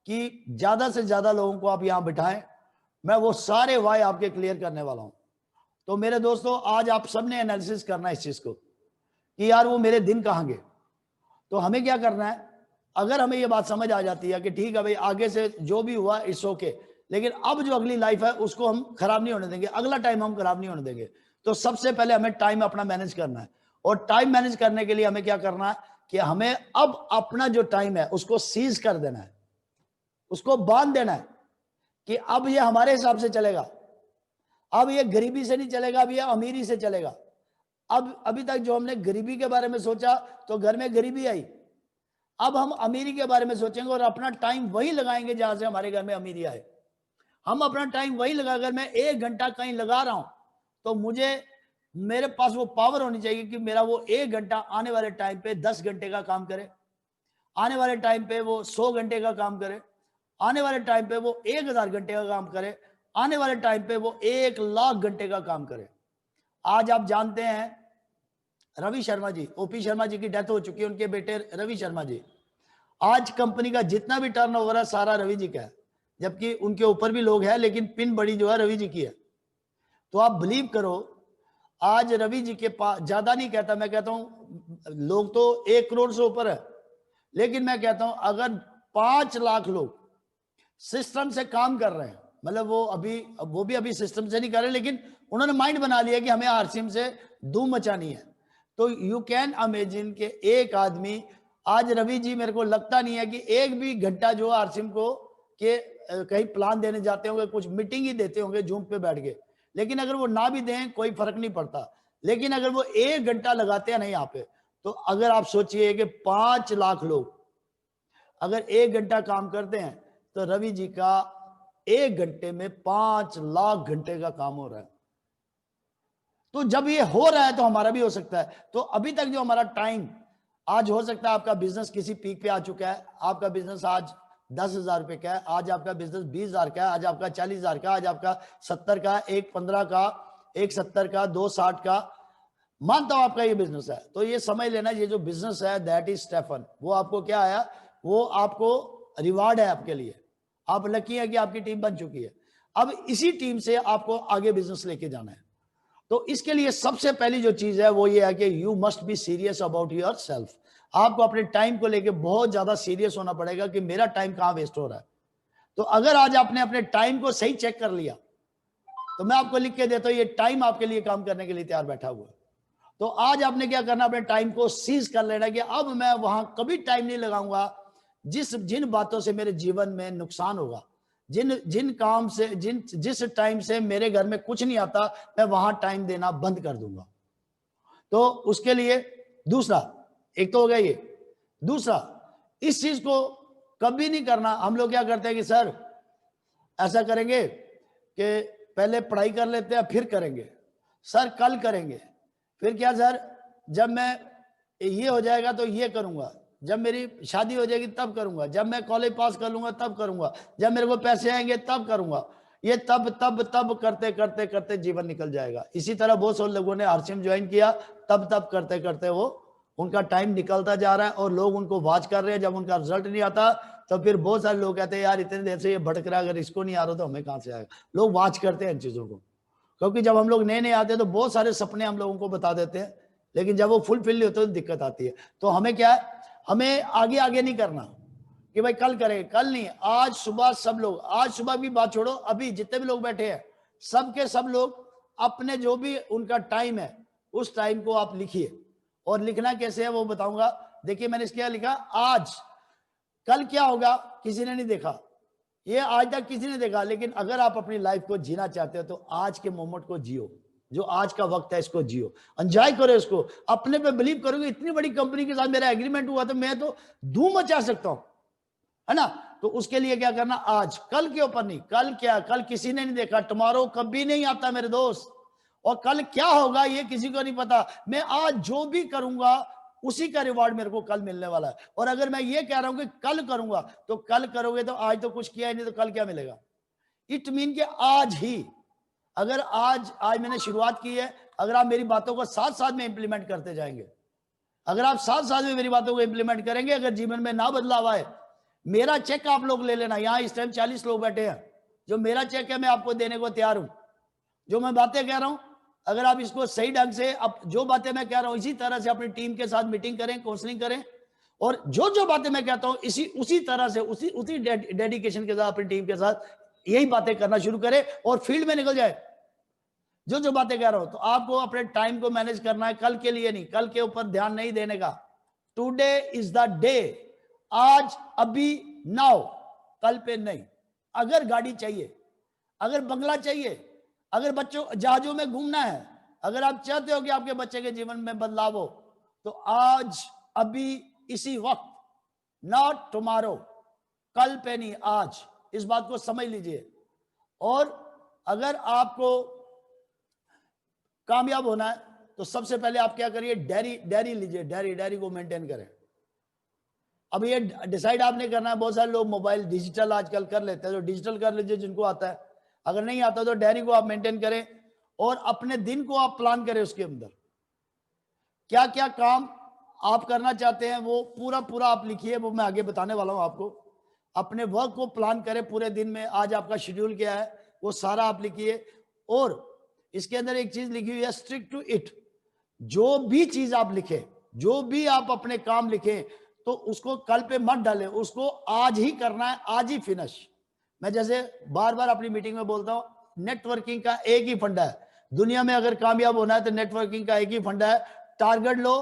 कि ज्यादा से ज्यादा लोगों को आप यहां बिठाएं, मैं वो सारे वाई आपके क्लियर करने वाला हूं। तो मेरे दोस्तों, आज आप सबने एनालिसिस करना है इस चीज को कि यार वो मेरे दिन कहां गए। तो हमें क्या करना है, अगर हमें ये बात समझ आ जाती है कि ठीक है भाई आगे से जो भी हुआ इट्स ओके, लेकिन अब जो अगली लाइफ है उसको हम खराब नहीं होने देंगे, अगला टाइम हम खराब नहीं होने देंगे। तो सबसे पहले हमें टाइम अपना मैनेज करना है, और टाइम मैनेज करने के लिए हमें क्या करना है कि हमें अब अपना जो टाइम है उसको सीज कर देना है, उसको बांध देना है कि अब ये हमारे हिसाब से चलेगा, अब ये गरीबी से नहीं चलेगा, अब ये अमीरी से चलेगा। अब अभी तक जो हमने गरीबी के बारे में सोचा तो घर में गरीबी आई, अब हम अमीरी के बारे में सोचेंगे और अपना टाइम वही लगाएंगे जहां से हमारे घर में अमीरी आए। हम अपना टाइम वही लगाकर, मैं 1 घंटा कहीं लगा रहा हूं तो मेरे पास वो पावर होनी चाहिए कि मेरा वो 1 घंटा आने वाले टाइम पे 10 घंटे का काम करे, आने वाले टाइम पे वो 100 घंटे का काम करे, आने वाले टाइम पे वो 1000 घंटे का काम करे, आने वाले टाइम पे वो 1 लाख घंटे का काम करे। आज आप जानते हैं रवि शर्मा जी, ओपी शर्मा जी की डेथ हो चुकी है, उनके बेटे रवि शर्मा जी, आज कंपनी का जितना भी टर्नओवर है सारा रवि जी का है, जबकि उनके ऊपर भी लोग हैं, लेकिन पिन बड़ी जो है रवि जी की है। तो आप बिलीव करो, आज रवि जी के पास, ज्यादा नहीं कहता, मैं कहता हूं लोग तो 1 करोड़ से ऊपर है, लेकिन मैं कहता हूं अगर 5 लाख लोग सिस्टम से काम कर रहे हैं, मतलब वो भी अभी सिस्टम से नहीं कर रहे, लेकिन उन्होंने माइंड बना लिया कि हमें आरसीएम से धूम मचानी है। तो यू कैन इमेजिन कि एक आदमी, आज रवि जी मेरे को लगता नहीं है कि एक भी घंटा जो आरसीएम को कि कहीं प्लान देने जाते होंगे, कुछ मीटिंग ही देते होंगे जूम पे बैठ के, लेकिन अगर वो ना भी दें कोई फर्क नहीं पड़ता, लेकिन अगर वो 1 घंटा लगाते हैं ना यहाँ पे, तो अगर आप सोचिए कि 5 लाख लोग अगर 1 घंटा काम करते हैं, तो रवि जी का 1 घंटे में 5 लाख घंटे का काम हो रहा है। तो जब ये हो रहा है तो हमारा भी हो सकता है। तो अभी तक जो हमारा टाइम, आज हो सकता है आपका बिजनेस किसी पीक पे आ चुका है, आपका बिजनेस आज 10,000 रुपए का है, आज आपका बिजनेस 20,000 का है, आज आपका 40,000 का, आज आपका 70 का, एक 15 का, एक 70 का, 2 60 का, मानता हूं आपका ये बिजनेस है। तो ये समझ लेना, ये जो बिजनेस है दैट इज स्टेफन, वो आपको क्या आया, वो आपको रिवार्ड है आपके लिए। आप लकी है कि आपकी टीम बन चुकी है। अब इसी टीम से आपको आगे बिजनेस लेके जाना है। तो इसके लिए सबसे पहली जो चीज है वो ये है कि you must be serious about your self. आपको अपने टाइम को लेके बहुत ज्यादा सीरियस होना पड़ेगा कि मेरा टाइम कहां वेस्ट हो रहा है। तो अगर आज आपने अपने टाइम को सही चेक कर लिया, तो मैं आपको लिख के देता हूं, ये टाइम आपके लिए काम करने के लिए तैयार बैठा हुआ है। तो आज आपने क्या करना, अपने टाइम को सीज कर लेना कि अब मैं वहां कभी टाइम नहीं लगाऊंगा जिन बातों से मेरे जीवन में नुकसान होगा, जिन काम से, जिस टाइम से मेरे घर में कुछ नहीं आता, मैं वहां टाइम देना बंद कर दूंगा। तो उसके लिए दूसरा, एक तो हो गया ये, दूसरा इस चीज को कभी नहीं करना। हम लोग क्या करते हैं कि सर ऐसा करेंगे कि पहले पढ़ाई कर लेते हैं फिर करेंगे, सर कल करेंगे, फिर क्या सर जब मैं ये हो जाएगा तो ये करूंगा, जब मेरी शादी हो जाएगी तब करूंगा, जब मैं कॉलेज पास कर लूंगा तब करूंगा, जब मेरे को पैसे आएंगे तब करूंगा। ये तब तब तब करते करते करते जीवन निकल जाएगा। इसी तरह बहुत सारे लोगों ने आरसीएम ज्वाइन किया, तब तब करते करते वो उनका टाइम निकलता जा रहा है और लोग उनको वॉच कर रहे हैं। जब उनका रिजल्ट नहीं आता तो फिर बहुत सारे लोग कहते हैं यार इतनी देर से ये भटक रहा है, अगर इसको नहीं आ रहा तो हमें कहां से आएगा। लोग वॉच करते हैं इन चीजों को, क्योंकि जब हम लोग नए नए आते हैं तो बहुत सारे सपने हम लोगों को बता देते हैं, लेकिन जब वो फुलफिल नहीं होते तो दिक्कत आती है। तो हमें क्या है, हमें आगे आगे नहीं करना कि भाई कल करेंगे, कल नहीं, आज सुबह सब लोग, आज सुबह की बात छोड़ो, अभी जितने भी लोग बैठे हैं सब के सब लोग अपने जो भी उनका टाइम है उस टाइम को आप लिखिए। और लिखना कैसे है वो बताऊंगा। देखिए मैंने क्या लिखा, आज, कल क्या होगा किसी ने नहीं देखा, ये आज तक किसी ने देखा, लेकिन अगर आप अपनी लाइफ को जीना चाहते हो तो आज के मोमेंट को जियो, जो आज का वक्त है इसको जियो, एंजॉय करो इसको, अपने पे बिलीव करोगे। इतनी बड़ी कंपनी के साथ मेरा एग्रीमेंट हुआ तो मैं तो धूम मचा सकता हूं, है ना। तो उसके लिए क्या करना, आज, कल के ऊपर नहीं। कल क्या, कल किसी ने नहीं देखा, टुमारो कभी नहीं आता मेरे दोस्त, और कल क्या होगा ये किसी को नहीं पता। मैं आज जो भी करूंगा उसी का रिवॉर्ड मेरे को कल मिलने वाला है। और अगर मैं ये कह रहा हूं कि कल करूंगा, तो कल करोगे तो आज तो कुछ किया ही नहीं, तो कल क्या मिलेगा। इट मीन कि आज ही, अगर आज मैंने शुरुआत की है, अगर आप मेरी बातों को साथ साथ में इंप्लीमेंट करते जाएंगे, अगर आप साथ साथ में मेरी बातों को इंप्लीमेंट करेंगे, अगर जीवन में ना बदलाव आए, मेरा चेक आप लोग ले लेना। यहां इस टाइम 40 लोग बैठे हैं, जो मेरा चेक है मैं आपको देने को तैयार हूं। जो मैं बातें कह रहा हूं, अगर आप इसको सही ढंग से, अब जो बातें मैं कह रहा हूं इसी तरह से अपनी टीम के साथ मीटिंग करें, काउंसलिंग करें, और जो जो बातें मैं कहता हूं उसी तरह से, उसी डेडिकेशन के साथ अपनी टीम के साथ यही बातें करना शुरू करें और फील्ड में निकल जाए। जो जो बातें कह रहा हूं, तो आपको अपने टाइम को मैनेज करना है, कल के लिए नहीं, कल के ऊपर ध्यान नहीं देने का। टुडे इज द डे, आज, अभी, नाउ, कल पे नहीं। अगर गाड़ी चाहिए, अगर बंगला चाहिए, अगर बच्चों जहाजों में घूमना है, अगर आप चाहते हो कि आपके बच्चे के जीवन में बदलाव हो, तो आज, अभी, इसी वक्त, नॉट टुमारो, कल पे नहीं, आज। इस बात को समझ लीजिए। और अगर आपको कामयाब होना है तो सबसे पहले आप क्या करिए, डायरी लीजिए, डायरी को मेंटेन करें। अब ये डिसाइड आपने करना है। बहुत सारे लोग मोबाइल डिजिटल आजकल कर लेते हैं, तो डिजिटल कर लीजिए जिनको आता है, अगर नहीं आता तो डायरी को आप मेंटेन करें और अपने दिन को आप प्लान करें। उसके अंदर क्या क्या काम आप करना चाहते हैं वो पूरा पूरा आप लिखिए, वो मैं आगे बताने वाला हूं आपको। अपने वर्क को प्लान करें पूरे दिन में, आज आपका शेड्यूल क्या है वो सारा आप लिखिए। और इसके अंदर एक चीज लिखी हुई है, स्ट्रिक्ट टू इट। जो भी चीज आप लिखें, जो भी आप अपने काम लिखें, तो उसको कल पे मत डालें, उसको आज ही करना है, आज ही फिनिश। मैं जैसे बार बार अपनी मीटिंग में बोलता हूं, नेटवर्किंग का एक ही फंडा है दुनिया में, अगर कामयाब होना है तो नेटवर्किंग का एक ही फंडा है, टारगेट लो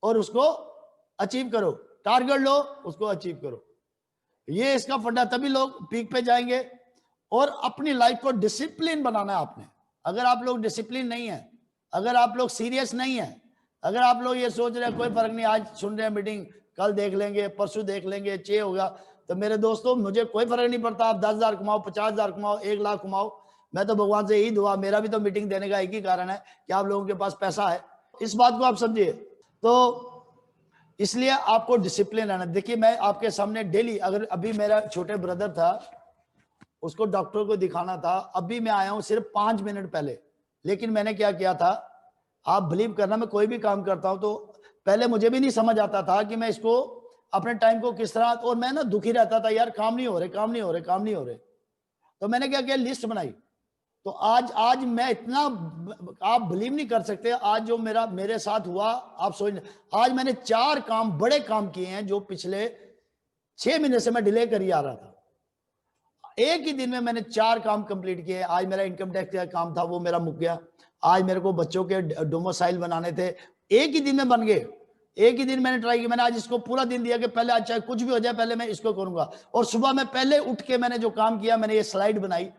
और उसको अचीव करो, टारगेट लो उसको अचीव करो। ये इसका फंडा, तभी लोग पीक पे जाएंगे। और अपनी लाइफ को डिसिप्लिन बनाना है आपने। अगर आप लोग डिसिप्लिन नहीं है, अगर आप लोग सीरियस नहीं है, अगर आप लोग ये सोच रहे हैं कोई फर्क नहीं, आज सुन रहे हैं मीटिंग, कल देख लेंगे, परसों देख लेंगे, चे होगा, तो मेरे दोस्तों मुझे कोई फर्क नहीं पड़ता। आप 10,000 कमाओ, 50,000 कमाओ, 1 लाख कमाओ, मैं तो भगवान से यही दुआ, मेरा भी तो मीटिंग देने का एक ही कारण है कि आप लोगों के पास पैसा है। इस बात को आप समझिए। तो इसलिए आपको डिसिप्लिन रहना। देखिए मैं आपके सामने डेली, अगर अभी मेरा छोटे ब्रदर था, उसको डॉक्टर को दिखाना था, अभी मैं आया हूं सिर्फ 5 मिनट पहले, लेकिन मैंने क्या किया था, आप बिलीव करना, मैं कोई भी काम करता हूं तो पहले मुझे भी नहीं समझ आता था कि मैं इसको अपने टाइम को किस तरह, और मैं ना दुखी रहता था, यार काम नहीं हो रहे, काम नहीं हो रहे, काम नहीं हो रहे। तो मैंने क्या किया, लिस्ट बनाई। तो आज मैं इतना, आप बिलीव नहीं कर सकते आज जो मेरे साथ हुआ, आप सोच, आज मैंने 4 काम, बड़े काम किए हैं जो पिछले 6 महीने से मैं डिले कर ही आ रहा था। एक ही दिन में मैंने 4 काम कंप्लीट किए। आज मेरा इनकम टैक्स का काम था, वो मेरा मुक गया। आज मेरे को बच्चों के डोमिसाइल बनाने थे, एक ही दिन में बन गए। एक ही दिन मैंने ट्राई किया। मैंने आज इसको पूरा दिन दिया कि पहले आज चाहे कुछ भी हो जाए, पहले मैं इसको करूंगा। और सुबह में पहले उठ के मैंने जो काम किया, मैंने ये स्लाइड बनाई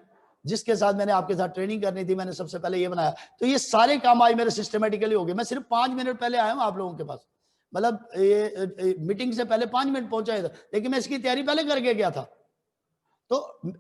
जिसके साथ मैंने आपके साथ ट्रेनिंग करनी थी, मैंने सबसे पहले ये बनाया। तो ये सारे काम आज मेरे सिस्टमेटिकली हो गए। मैं सिर्फ 5 मिनट पहले आया हूं आप लोगों के पास, मतलब ये मीटिंग से पहले 5 मिनट पहुंचा था, लेकिन मैं इसकी तैयारी पहले करके गया था। तो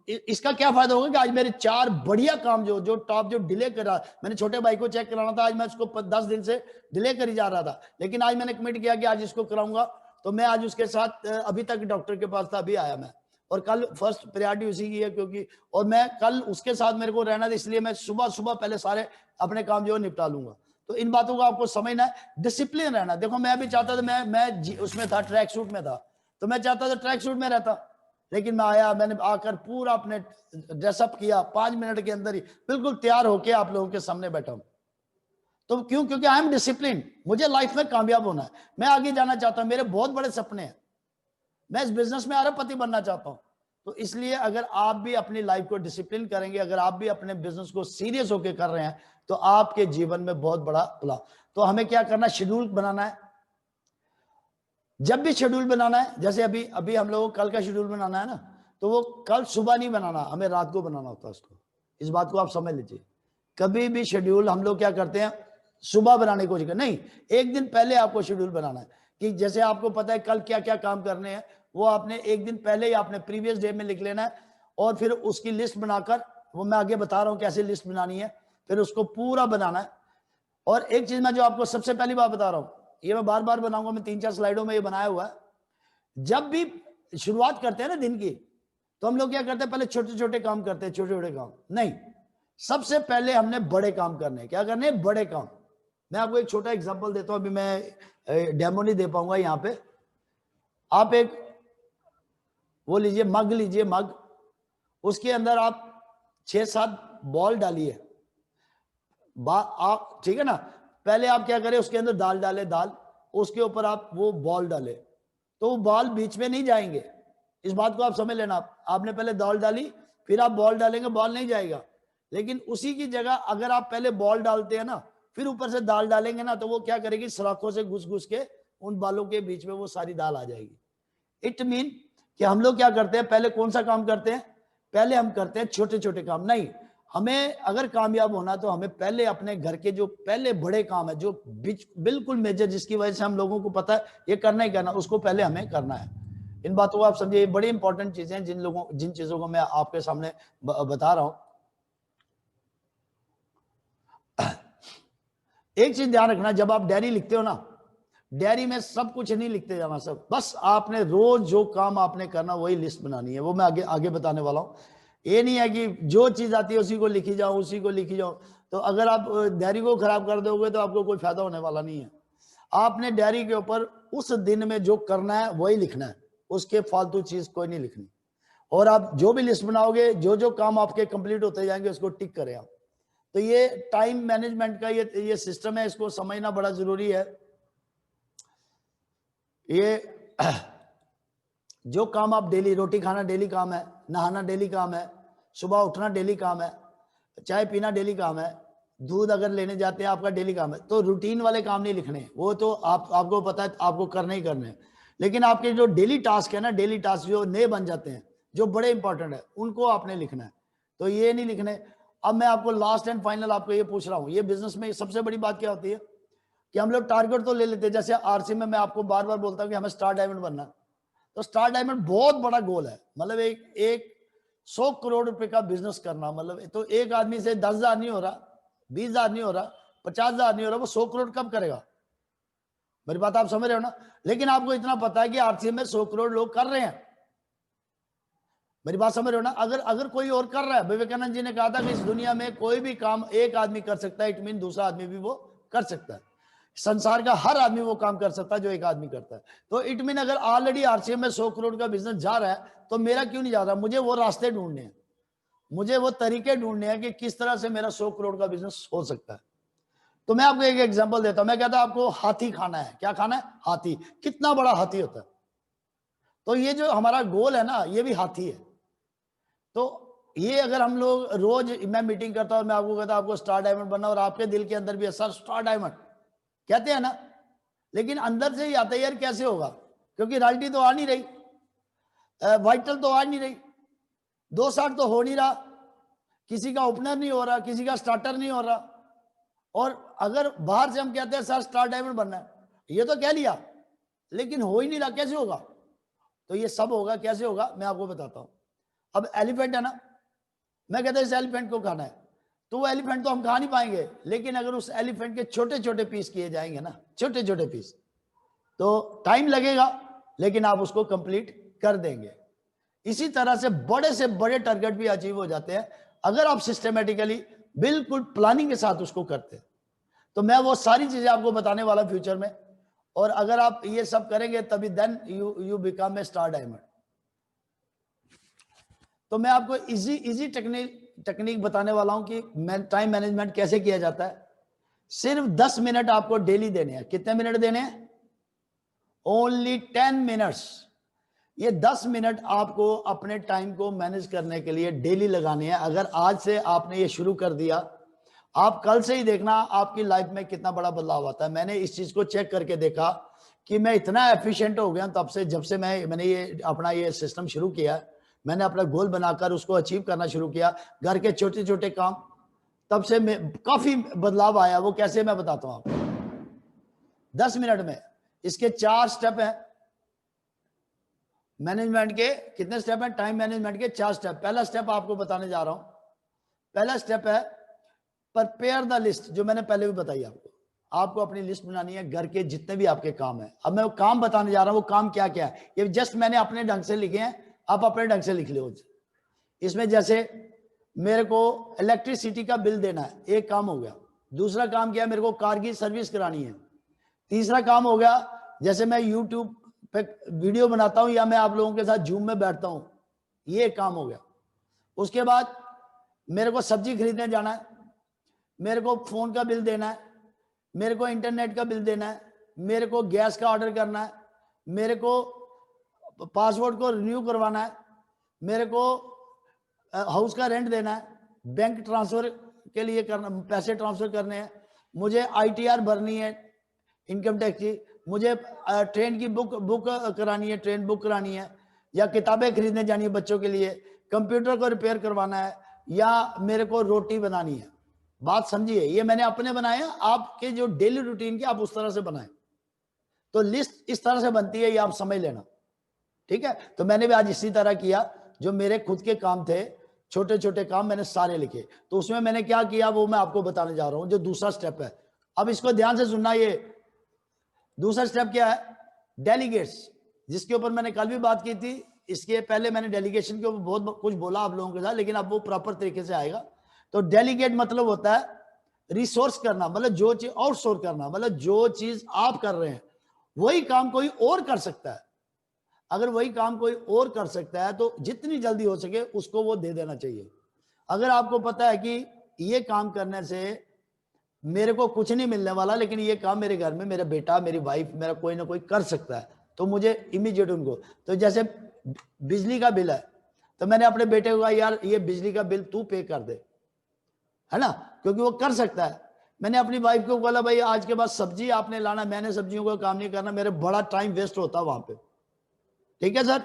इसका क्या फायदा होगा कि आज मेरे 4 बढ़िया काम जो टॉप जो डिले कर रहा, मैंने छोटे भाई को चेक कराना था, आज मैं उसको 10 दिन से डिले करी जा रहा था, लेकिन आज मैंने कमिट किया कि आज इसको कराऊंगा। तो मैं आज उसके साथ अभी तक डॉक्टर के पास था, अभी आया मैं, और कल फर्स्ट प्रायोरिटी उसी की है, क्योंकि और मैं कल उसके साथ मेरे को रहना था, इसलिए मैं सुबह सुबह पहले सारे अपने काम जो निपटा लूंगा। तो इन बातों को आपको समझना है, डिसिप्लिन रहना। देखो मैं भी चाहता था, मैं उसमें था, ट्रैक सूट में था, तो मैं चाहता था ट्रैक सूट में रहता, लेकिन मैं आया, मैंने आकर पूरा अपने ड्रेसअप किया, 5 मिनट के अंदर ही बिल्कुल तैयार होके आप लोगों के सामने बैठा हूं। तो क्यों? क्योंकि आई एम डिसिप्लिन। मुझे लाइफ में कामयाब होना है, मैं आगे जाना चाहता हूं, मेरे बहुत बड़े सपने हैं, मैं इस बिजनेस में अरबपति बनना चाहता हूं। तो इसलिए अगर आप भी अपनी लाइफ को डिसिप्लिन करेंगे, अगर आप भी अपने बिजनेस को सीरियस होकर कर रहे हैं, तो आपके जीवन में बहुत बड़ा बदलाव। तो हमें क्या करना, शेड्यूल बनाना है। जब भी शेड्यूल बनाना है, जैसे अभी अभी हम लोगों को कल का शेड्यूल बनाना है ना, तो वो कल सुबह नहीं बनाना, हमें रात को बनाना होता है उसको। इस बात को आप समझ लीजिए। कभी भी शेड्यूल हम लोग क्या करते हैं, सुबह बनाने की कोशिश करते, नहीं, एक दिन पहले आपको शेड्यूल बनाना है कि जैसे आपको पता है कल क्या क्या काम करने हैं, वो आपने एक दिन पहले ही आपने प्रीवियस डे में लिख लेना है, और फिर उसकी लिस्ट बनाकर, वो मैं आगे बता रहा हूं कैसे लिस्ट बनानी है, फिर उसको पूरा बनाना है। और एक चीज मैं जो आपको सबसे पहली बात बता रहा हूं, ये मैं बार बार बनाऊंगा, मैं 3-4 स्लाइडों में ये बनाया हुआ है। जब भी शुरुआत करते हैं ना दिन की, तो हम लोग क्या करते हैं, पहले छोटे छोटे काम करते हैं, छोटे छोटे काम नहीं, सबसे पहले हमने बड़े काम करने। क्या करने? बड़े काम। मैं आपको एक छोटा एग्जांपल देता हूं, अभी मैं डेमो नहीं दे पाऊंगा यहाँ पे। आप एक वो लीजिए, मग लीजिए, मग, उसके अंदर आप 6-7 बॉल डालिए, आप ठीक है ना। पहले आप क्या करें, उसके अंदर दाल डाले, दाल, उसके ऊपर आप वो बॉल डाले, तो वो बॉल बीच में नहीं जाएंगे। इस बात को आप समझ लेना। आपने पहले दाल डाली, फिर आप बॉल डालेंगे, बॉल नहीं जाएगा। लेकिन उसी की जगह अगर आप पहले बॉल डालते हैं ना, फिर ऊपर से दाल डालेंगे ना, तो वो क्या करेगी, सलाखों से घुस घुस के उन बालों के बीच में वो सारी दाल आ जाएगी। इट मीन कि हम लोग क्या करते हैं, पहले कौन सा काम करते हैं, पहले हम करते हैं छोटे छोटे काम। नहीं, हमें अगर कामयाब होना तो हमें पहले अपने घर के जो पहले बड़े काम है, जो बिल्कुल मेजर, जिसकी वजह से हम लोगों को पता है ये करना ही करना, उसको पहले हमें करना है। इन बातों को आप समझिए, ये बड़ी इंपॉर्टेंट चीजें हैं, जिन चीजों को मैं आपके सामने बता रहा हूं। एक चीज ध्यान रखना, जब आप डायरी लिखते हो ना, डायरी में सब कुछ नहीं लिखते जाना, सब बस आपने रोज जो काम आपने करना वही लिस्ट बनानी है। वो मैं आगे आगे बताने वाला हूं। ये नहीं है कि जो चीज आती है उसी को लिखी जाओ, उसी को लिखी जाओ। तो अगर आप डायरी को खराब कर दोगे तो आपको कोई फायदा होने वाला नहीं है। आपने डायरी के ऊपर उस दिन में जो करना है वही लिखना है, उसके फालतू चीज कोई नहीं लिखनी। और आप जो भी लिस्ट बनाओगे, जो जो काम आपके कंप्लीट होते जाएंगे उसको टिक करें आप। तो ये टाइम मैनेजमेंट का ये सिस्टम है, इसको समझना बड़ा जरूरी है। ये जो काम आप डेली, रोटी खाना डेली काम है, नहाना डेली काम है, सुबह उठना डेली काम है, चाय पीना डेली काम है, दूध अगर लेने जाते हैं आपका डेली काम है। तो रूटीन वाले काम नहीं लिखने, वो तो आपको पता है आपको करने ही करने। लेकिन आपके जो डेली टास्क है ना, डेली टास्क जो नए बन जाते हैं, जो बड़े इंपॉर्टेंट है, उनको आपने लिखना है। तो ये नहीं लिखने। अब मैं आपको लास्ट एंड फाइनल आपको ये पूछ रहा हूँ, ये बिजनेस में सबसे बड़ी बात क्या होती है कि हम लोग टारगेट तो ले लेते हैं। जैसे आरसी में मैं आपको बार बार बोलता हूँ कि हमें स्टार डायमंड बनना है, तो स्टार डायमंड बहुत बड़ा गोल है। मतलब एक 100 करोड़ रुपए का बिजनेस करना, मतलब तो एक आदमी से 10,000 नहीं हो रहा, 20,000 नहीं हो रहा, 50,000 नहीं हो रहा, वो 100 करोड़ कब करेगा? मेरी बात आप समझ रहे हो ना। लेकिन आपको इतना पता है कि आरसीएम में 100 करोड़ लोग कर रहे हैं। मेरी बात समझ रहे हो ना। अगर अगर कोई और कर रहा है, विवेकानंद जी ने कहा था कि इस दुनिया में कोई भी काम एक आदमी कर सकता है, इट मीन दूसरा आदमी भी वो कर सकता है। संसार का हर आदमी वो काम कर सकता है जो एक आदमी करता है। तो इट मीन अगर ऑलरेडी आरसीएम में 100 करोड़ का बिजनेस जा रहा है, तो मेरा क्यों नहीं जा रहा? मुझे वो रास्ते ढूंढने हैं, मुझे वो तरीके ढूंढने हैं कि किस तरह से मेरा 100 करोड़ का बिजनेस हो सकता है। तो मैं आपको एक एग्जांपल देता हूं। मैं कहता हूं आपको हाथी खाना है। क्या खाना है? हाथी। कितना बड़ा हाथी होता है? तो ये जो हमारा गोल है ना, ये भी हाथी है। तो ये अगर हम लोग रोज, मैं मीटिंग करता हूं, मैं आपको कहता हूं आपको स्टार डायमंड बनना, और आपके दिल के अंदर भी है सर स्टार डायमंड कहते हैं ना, लेकिन अंदर से ही आता है यार कैसे होगा, क्योंकि रियलिटी तो आ नहीं रही, वाइटल तो आ नहीं रही, 2-60 तो हो नहीं रहा, किसी का ओपनर नहीं हो रहा, किसी का स्टार्टर नहीं हो रहा। और अगर बाहर से हम कहते हैं सर स्टार डायमंड बनना है, ये तो कह लिया, लेकिन हो ही नहीं रहा, कैसे होगा? तो ये सब होगा, कैसे होगा मैं आपको बताता हूं। अब एलिफेंट है ना, मैं कहता हूं इस एलिफेंट को खाना है, तो वो एलिफेंट तो हम खा नहीं पाएंगे, लेकिन अगर उस एलिफेंट के छोटे छोटे पीस किए जाएंगे ना, छोटे छोटे पीस, तो टाइम लगेगा, लेकिन आप उसको कंप्लीट कर देंगे। इसी तरह से बड़े टारगेट भी अचीव हो जाते हैं अगर आप सिस्टमेटिकली बिल्कुल प्लानिंग के साथ उसको करते हैं। तो मैं वो सारी चीजें आपको बताने वाला फ्यूचर में, और अगर आप ये सब करेंगे तभी then you become a star diamond. तो मैं आपको इजी टेक्निक बताने वाला हूं कि टाइम मैनेजमेंट कैसे किया जाता है। सिर्फ 10 मिनट आपको डेली देने हैं। कितने मिनट देने हैं? Only 10 minutes. ये 10 मिनट आपको अपने टाइम को मैनेज करने के लिए डेली लगाने हैं। अगर आज से आपने ये शुरू कर दिया, आप कल से ही देखना आपकी लाइफ में कितना बड़ा बदलाव आता है। मैंने इस चीज को चेक करके देखा कि मैं इतना एफिशिएंट हो गया तब से, जब से मैंने ये अपना ये सिस्टम शुरू किया। मैंने अपना गोल बनाकर उसको अचीव करना शुरू किया, घर के छोटे छोटे काम, तब से काफी बदलाव आया। वो कैसे, मैं बताता हूं आपको 10 मिनट में। इसके 4 स्टेप हैं मैनेजमेंट के। कितने स्टेप हैं? टाइम मैनेजमेंट के 4 स्टेप। पहला स्टेप आपको बताने जा रहा हूं। पहला स्टेप है प्रिपेयर द लिस्ट, जो मैंने पहले भी बताई आपको। आपको अपनी लिस्ट बनानी है घर के जितने भी आपके काम है। अब मैं वो काम बताने जा रहा हूं, वो काम क्या क्या है, ये जस्ट मैंने अपने ढंग से लिखे हैं, आप अपने ढंग से लिख लो। इसमें जैसे मेरे को इलेक्ट्रिसिटी का बिल देना है, एक काम हो गया। दूसरा काम क्या है? मेरे को कार की सर्विस करानी है। तीसरा काम हो गया, जैसे मैं यूट्यूब पे वीडियो बनाता हूं या मैं आप लोगों के साथ जूम में बैठता हूं, ये एक काम हो गया। उसके बाद मेरे को सब्जी खरीदने जाना है, मेरे को फोन का बिल देना है, मेरे को इंटरनेट का बिल देना है, मेरे को गैस का ऑर्डर करना है, मेरे को पासवर्ड को रिन्यू करवाना है, मेरे को हाउस का रेंट देना है, बैंक ट्रांसफर के लिए करना, पैसे ट्रांसफर करने हैं, मुझे आईटीआर भरनी है इनकम टैक्स की, मुझे ट्रेन की बुक करानी है, ट्रेन बुक करानी है, या किताबें खरीदने जानी है बच्चों के लिए, कंप्यूटर को रिपेयर करवाना है, या मेरे को रोटी बनानी है। बात समझिए, ये मैंने अपने बनाए हैं, आपके जो डेली रूटीन के आप उस तरह से बनाए। तो लिस्ट इस तरह से बनती है, ये आप समझ लेना, ठीक है। तो मैंने भी आज इसी तरह किया, जो मेरे खुद के काम थे, छोटे छोटे काम मैंने सारे लिखे। तो उसमें मैंने क्या किया वो मैं आपको बताने जा रहा हूं, जो दूसरा स्टेप है। अब इसको ध्यान से सुनना। ये दूसरा स्टेप क्या है? डेलीगेट्स, जिसके ऊपर मैंने कल भी बात की थी। इसके पहले मैंने डेलीगेशन के ऊपर बहुत कुछ बोला आप लोगों के साथ, लेकिन अब वो प्रॉपर तरीके से आएगा। तो डेलीगेट मतलब होता है रिसोर्स करना, मतलब जो चीज आउटसोर्स करना, मतलब जो चीज आप कर रहे हैं वही काम कोई और कर सकता है। अगर वही काम कोई और कर सकता है तो जितनी जल्दी हो सके उसको वो दे देना चाहिए। अगर आपको पता है कि ये काम करने से मेरे को कुछ नहीं मिलने वाला, लेकिन ये काम मेरे घर में मेरा बेटा, मेरी वाइफ, मेरा कोई ना कोई कर सकता है, तो मुझे इमीडिएट उनको। तो जैसे बिजली का बिल है, तो मैंने अपने बेटे को कहा यार ये बिजली का बिल तू पे कर दे, है ना, क्योंकि वो कर सकता है। मैंने अपनी वाइफ को बोला भाई आज के बाद सब्जी आपने लाना, मैंने सब्जियों को काम नहीं करना, मेरे बड़ा टाइम वेस्ट होता वहां पे। ठीक है सर।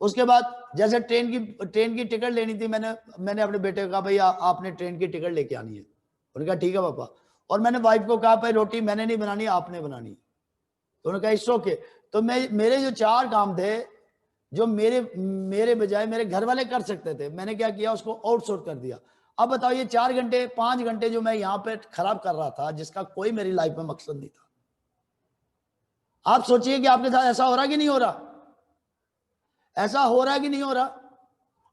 उसके बाद जैसे ट्रेन की टिकट लेनी थी, मैंने अपने बेटे को कहा भाई आपने ट्रेन की टिकट लेके आनी है। उन्होंने कहा ठीक है पापा। और मैंने वाइफ को कहा भाई रोटी मैंने नहीं बनानी, आपने बनानी। तो उन्होंने कहा इट्स ओके। तो मेरे जो 4 काम थे जो मेरे बजाय मेरे घर वाले कर सकते थे, मैंने क्या किया, उसको आउटसोर्स कर दिया। अब बताओ ये 4 घंटे 5 घंटे जो मैं यहाँ पे खराब कर रहा था, जिसका कोई मेरी लाइफ में मकसद नहीं था। आप सोचिए कि आपके साथ ऐसा हो रहा कि नहीं हो रहा, ऐसा हो रहा है कि नहीं हो रहा।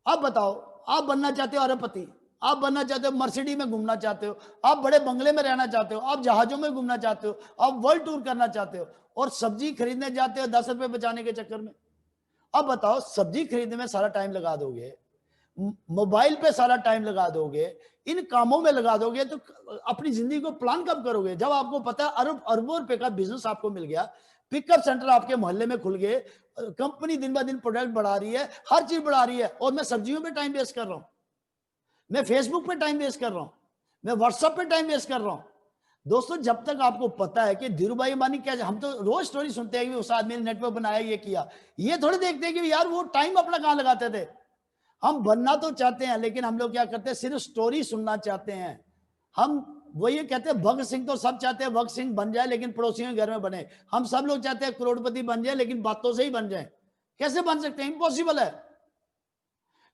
अब बताओ, आप बनना चाहते हो अरबपति, आप बनना चाहते हो मर्सिडीज में घूमना चाहते हो, आप बड़े बंगले में रहना चाहते हो, आप जहाजों में घूमना चाहते हो, आप वर्ल्ड टूर करना चाहते हो, और सब्जी खरीदने जाते हो 10 रुपए बचाने के चक्कर में। अब बताओ, सब्जी खरीदने में सारा टाइम लगा दोगे, मोबाइल पे सारा टाइम लगा दोगे, इन कामों में लगा दोगे, तो अपनी जिंदगी को प्लान कब करोगे? जब आपको पता है अरबों रुपए का बिजनेस आपको मिल गया, पिकअप सेंटर आपके मोहल्ले में खुल गए, कंपनी दिन ब दिन प्रोडक्ट बढ़ा रही है, हर चीज बढ़ा रही है, और मैं सब्जियों पे टाइम वेस्ट कर रहा हूं, मैं फेसबुक पे टाइम वेस्ट कर रहा हूं, मैं व्हाट्सएप पे टाइम वेस्ट कर रहा हूं। दोस्तों, जब तक आपको पता है कि धीरूभाई अंबानी क्या, हम तो रोज स्टोरी सुनते हैं कि उस आदमी ने नेटवर्क बनाया, ये किया, ये थोड़ी देखते हैं कि यार वो टाइम अपना कहां लगाते थे। हम बनना तो चाहते हैं, लेकिन हम लोग क्या करते हैं, सिर्फ स्टोरी सुनना चाहते हैं। हम वो ये कहते हैं भगत सिंह तो सब चाहते हैं भगत सिंह बन जाए, लेकिन पड़ोसियों के घर में बने। हम सब लोग चाहते हैं करोड़पति बन जाए, लेकिन बातों से ही बन जाए। कैसे बन सकते हैं? इम्पॉसिबल है।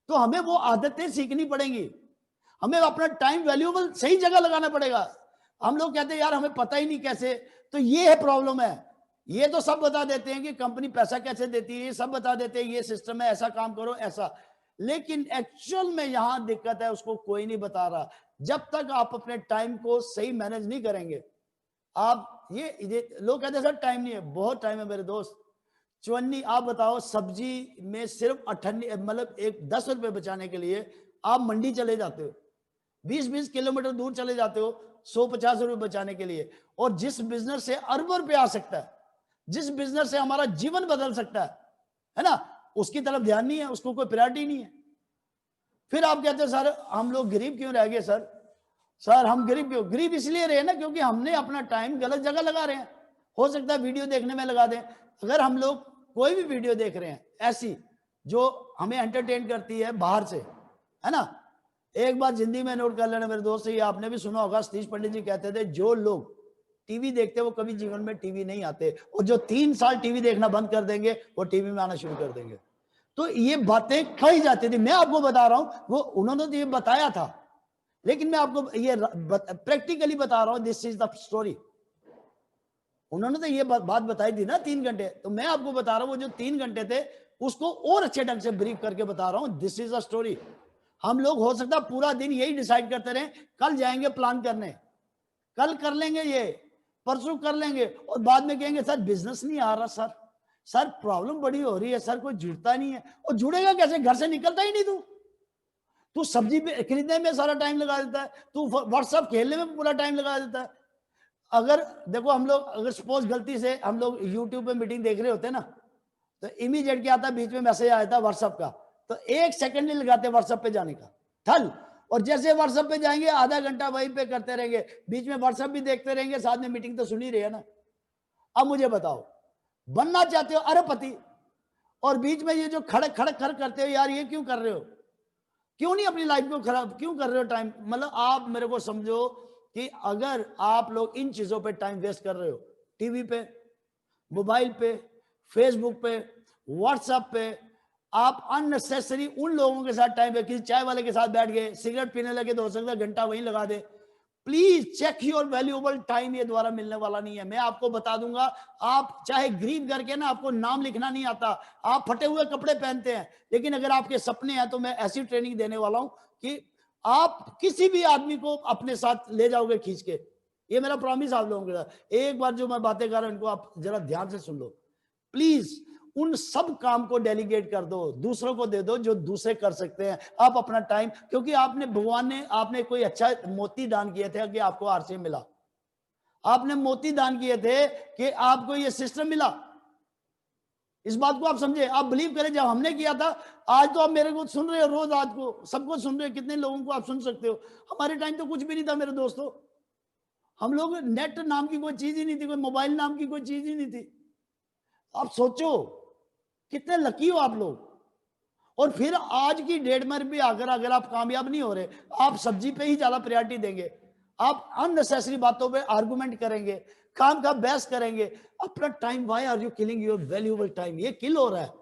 तो हमें वो आदतें सीखनी पड़ेंगी, हमें अपना टाइम वैल्यूएबल सही जगह लगाना पड़ेगा। हम लोग कहते हैं यार हमें पता ही नहीं कैसे, तो ये है प्रॉब्लम है। ये तो सब बता देते हैं कि कंपनी पैसा कैसे देती है, ये सब बता देते हैं, ये सिस्टम है, ऐसा काम करो, ऐसा, लेकिन एक्चुअल में यहां दिक्कत है, उसको कोई नहीं बता रहा। जब तक आप अपने टाइम को सही मैनेज नहीं करेंगे, आप ये लोग कहते हैं सर टाइम नहीं है, बहुत टाइम है मेरे दोस्त। चवन्नी, आप बताओ, सब्जी में सिर्फ 98 मतलब एक 10 रुपए बचाने के लिए आप मंडी चले जाते हो, 20-20 किलोमीटर दूर चले जाते हो 150 रुपए बचाने के लिए, और जिस बिजनेस से अरबों रुपए आ सकता है, जिस बिजनेस से हमारा जीवन बदल सकता है ना, उसकी तरफ ध्यान नहीं है, उसको कोई प्रायोरिटी नहीं है। फिर आप कहते हैं सर हम लोग गरीब क्यों रह गए? सर हम गरीब क्यों? गरीब इसलिए रहे ना क्योंकि हमने अपना टाइम गलत जगह लगा रहे हैं। हो सकता है वीडियो देखने में लगा दें। अगर हम लोग कोई भी वीडियो देख रहे हैं ऐसी जो हमें एंटरटेन करती है बाहर से, है ना, एक बात जिंदगी में नोट कर लेना मेरे दोस्त, ये आपने भी सुना होगा, सतीश पंडित जी कहते थे जो लोग टीवी देखते हैं वो कभी जीवन में टीवी नहीं आते, और जो 3 साल टीवी देखना बंद कर देंगे वो टीवी में आना शुरू कर देंगे। तो ये बातें कही जाती थी, मैं आपको बता रहा हूं, वो उन्होंने तो ये बताया था, लेकिन मैं आपको ये प्रैक्टिकली बता रहा हूं, दिस इज द स्टोरी। उन्होंने तो ये बात बताई थी ना 3 घंटे, तो मैं आपको बता रहा हूं वो जो 3 घंटे थे उसको और अच्छे ढंग से ब्रीफ करके बता रहा हूं, दिस इज द स्टोरी। हम लोग हो सकता है पूरा दिन यही डिसाइड करते रहे, कल जाएंगे प्लान करने, कल कर लेंगे, ये परसों कर लेंगे, और बाद में कहेंगे सर बिजनेस नहीं आ रहा, सर प्रॉब्लम बड़ी हो रही है, सर कोई जुड़ता नहीं है। और जुड़ेगा कैसे? घर से निकलता ही नहीं तू सब्जी खरीदने में सारा टाइम लगा देता है, तू व्हाट्सएप खेलने में पूरा टाइम लगा देता है। अगर देखो हम लोग, अगर सपोज गलती से हम लोग यूट्यूब पे मीटिंग देख रहे होते हैं ना, तो इमीडिएट क्या आता है, बीच में मैसेज आ जाता है व्हाट्सएप का, तो 1 सेकंड नहीं लगाते व्हाट्सएप पे जाने का, थल। और जैसे व्हाट्सएप पे जाएंगे आधा घंटा वहीं पे करते रहेंगे, बीच में व्हाट्सएप भी देखते रहेंगे, साथ में मीटिंग तो सुन ही रहे हैं ना। अब मुझे बताओ, बनना चाहते हो अरबपति, और बीच में ये जो खड़क खड़क खड़ करते हो, यार ये क्यों कर रहे हो? क्यों नहीं अपनी लाइफ को खराब क्यों कर रहे हो? टाइम मतलब आप मेरे को समझो कि अगर आप लोग इन चीजों पे टाइम वेस्ट कर रहे हो, टीवी पे, मोबाइल पे, फेसबुक पे, व्हाट्सएप पे, आप अननेसेसरी उन लोगों के साथ टाइम, किसी चाय वाले के साथ बैठ गए, सिगरेट पीने लगे तो हो सकता है घंटा वहीं लगा दे। Please check your valuable time, ये दोबारा मिलने वाला नहीं है। मैं आपको बता दूंगा, आप चाहे गरीब करके ना, आपको नाम लिखना नहीं आता, आप फटे हुए कपड़े पहनते हैं, लेकिन अगर आपके सपने हैं तो मैं ऐसी ट्रेनिंग देने वाला हूं कि आप किसी भी आदमी को अपने साथ ले जाओगे खींच के। ये मेरा प्रॉमिस आप लोगों के साथ। एक बार जो मैं बातें कर रहा हूं इनको आप जरा ध्यान से सुन लो प्लीज। उन सब काम को डेलीगेट कर दो, दूसरों को दे दो जो दूसरे कर सकते हैं। आप अपना टाइम, क्योंकि आपने भगवान ने, आपने कोई अच्छा मोती दान किए थे कि आपको आरसी मिला, आपने मोती दान किए थे कि आपको ये सिस्टम मिला। इस बात को आप समझे, आप बिलीव करें, जब हमने किया था, आज तो आप मेरे को सुन रहे हो, रोज रात को सबको सुन रहे हो, कितने लोगों को आप सुन सकते हो। हमारे टाइम तो कुछ भी नहीं था मेरे दोस्तों, हम लोग नेट नाम की कोई चीज ही नहीं थी, कोई मोबाइल नाम की कोई चीज ही नहीं थी। आप सोचो कितने लकी हो आप लोग। और फिर आज की डेट में भी अगर आप कामयाब नहीं हो रहे, आप सब्जी पे ही ज्यादा प्रायोरिटी देंगे, आप अननेसेसरी बातों पे आर्गुमेंट करेंगे, काम का बहस करेंगे, अपना time, why are you killing your valuable time? ये किल हो रहा है,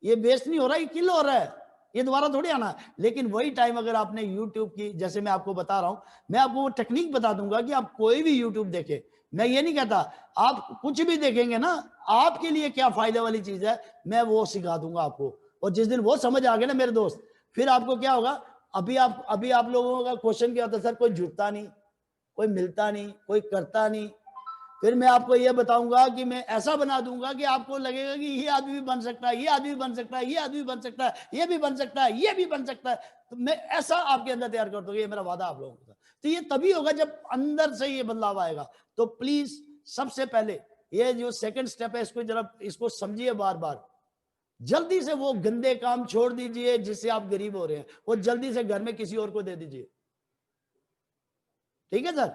ये वेस्ट नहीं हो रहा, ये किल हो रहा है, ये दोबारा थोड़ी आना है। लेकिन वही टाइम अगर आपने यूट्यूब की, जैसे मैं आपको बता रहा हूं, मैं आपको वो टेक्निक बता दूंगा कि आप कोई भी यूट्यूब देखे, मैं ये नहीं कहता आप कुछ भी देखेंगे ना, आपके लिए क्या फायदे वाली चीज है मैं वो सिखा दूंगा आपको। और जिस दिन वो समझ आ गया ना मेरे दोस्त, फिर आपको क्या होगा, अभी आप लोगों का क्वेश्चन क्या होता है, सर कोई जुड़ता नहीं, कोई मिलता नहीं, कोई करता नहीं। फिर मैं आपको ये बताऊंगा कि मैं ऐसा बना दूंगा कि आपको लगेगा कि ये आदमी भी बन सकता है, ये आदमी भी बन सकता है, ये आदमी भी बन सकता है, ये भी बन सकता है, ये भी बन सकता है। तो मैं ऐसा आपके अंदर तैयार कर दूंगा, ये मेरा वादा आप लोगों का। तो ये तभी होगा जब अंदर से ये बदलाव आएगा। तो प्लीज सबसे पहले ये जो सेकंड स्टेप है, इसको जरा इसको समझिए बार बार। जल्दी से वो गंदे काम छोड़ दीजिए जिससे आप गरीब हो रहे हैं, वो जल्दी से घर में किसी और को दे दीजिए। ठीक है सर?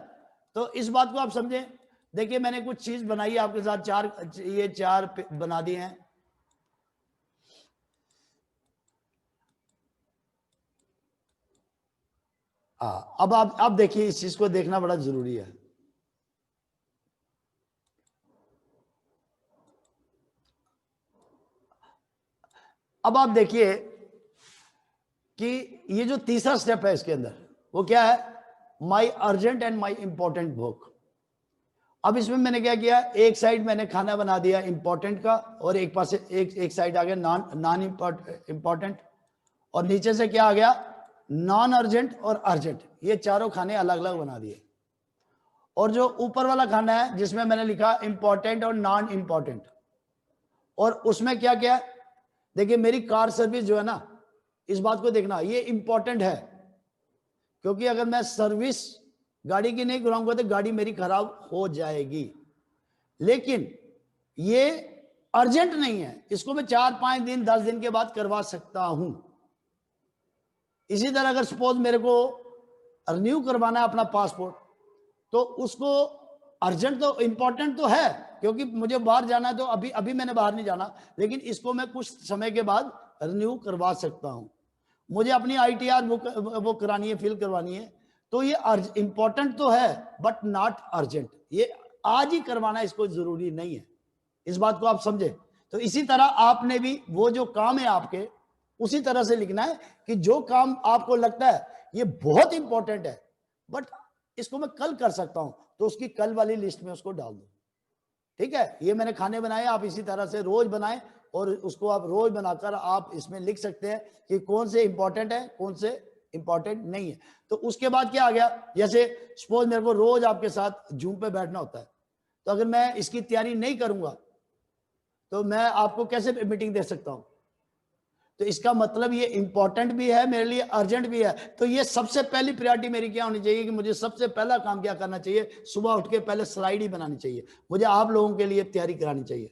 तो इस बात को आप समझें। देखिए मैंने कुछ चीज बनाई आपके साथ, ये चार बना दिए हैं। अब आप देखिए, इस चीज को देखना बड़ा जरूरी है। अब आप देखिए कि ये जो तीसरा स्टेप है इसके अंदर, वो क्या है, my urgent and my important work. अब इसमें मैंने क्या किया, एक साइड मैंने खाना बना दिया इंपॉर्टेंट का, और एक पास एक साइड आ गया नॉन इंपॉर्टेंट, और नीचे से क्या आ गया, नॉन अर्जेंट और अर्जेंट। ये चारों खाने अलग अलग बना दिए। और जो ऊपर वाला खाना है जिसमें मैंने लिखा इंपॉर्टेंट और नॉन इंपॉर्टेंट, और उसमें क्या क्या, देखिए मेरी कार सर्विस जो है ना, इस बात को देखना, ये इंपॉर्टेंट है, क्योंकि अगर मैं सर्विस गाड़ी की नहीं कराऊंगा तो गाड़ी मेरी खराब हो जाएगी। लेकिन ये अर्जेंट नहीं है, इसको मैं 4-5 दिन 10 दिन के बाद करवा सकता हूं। इसी तरह अगर सपोज मेरे को रिन्यू करवाना है अपना पासपोर्ट, तो उसको अर्जेंट तो इंपॉर्टेंट तो है, क्योंकि मुझे बाहर जाना है, तो अभी अभी मैंने बाहर नहीं जाना, लेकिन इसको मैं कुछ समय के बाद रिन्यू करवा सकता हूं। मुझे अपनी ITR वो करानी है, फिल करवानी है, तो ये इंपॉर्टेंट तो है बट नॉट अर्जेंट। ये आज ही करवाना इसको जरूरी नहीं है, इस बात को आप समझे। तो इसी तरह आपने भी वो जो काम है आपके, उसी तरह से लिखना है कि जो काम आपको लगता है ये बहुत इंपॉर्टेंट है बट इसको मैं कल कर सकता हूं, तो उसकी कल वाली लिस्ट में उसको डाल दो। ठीक है, ये मैंने खाने बनाए, आप इसी तरह से रोज बनाएं, और उसको आप रोज बनाकर आप इसमें लिख सकते हैं कि कौन से इंपॉर्टेंट है, कौन से इंपॉर्टेंट नहीं है। तो उसके बाद क्या आ गया, जैसे सपोज मेरे को रोज आपके साथ जूम पे बैठना होता है, तो अगर मैं इसकी तैयारी नहीं करूंगा तो मैं आपको कैसे मीटिंग दे सकता हूं? तो इसका मतलब ये इंपॉर्टेंट भी है मेरे लिए, अर्जेंट भी है। तो ये सबसे पहली प्रायोरिटी मेरी क्या होनी चाहिए कि मुझे सबसे पहला काम क्या करना चाहिए, सुबह उठ के पहले स्लाइड ही बनानी चाहिए, मुझे आप लोगों के लिए तैयारी करानी चाहिए,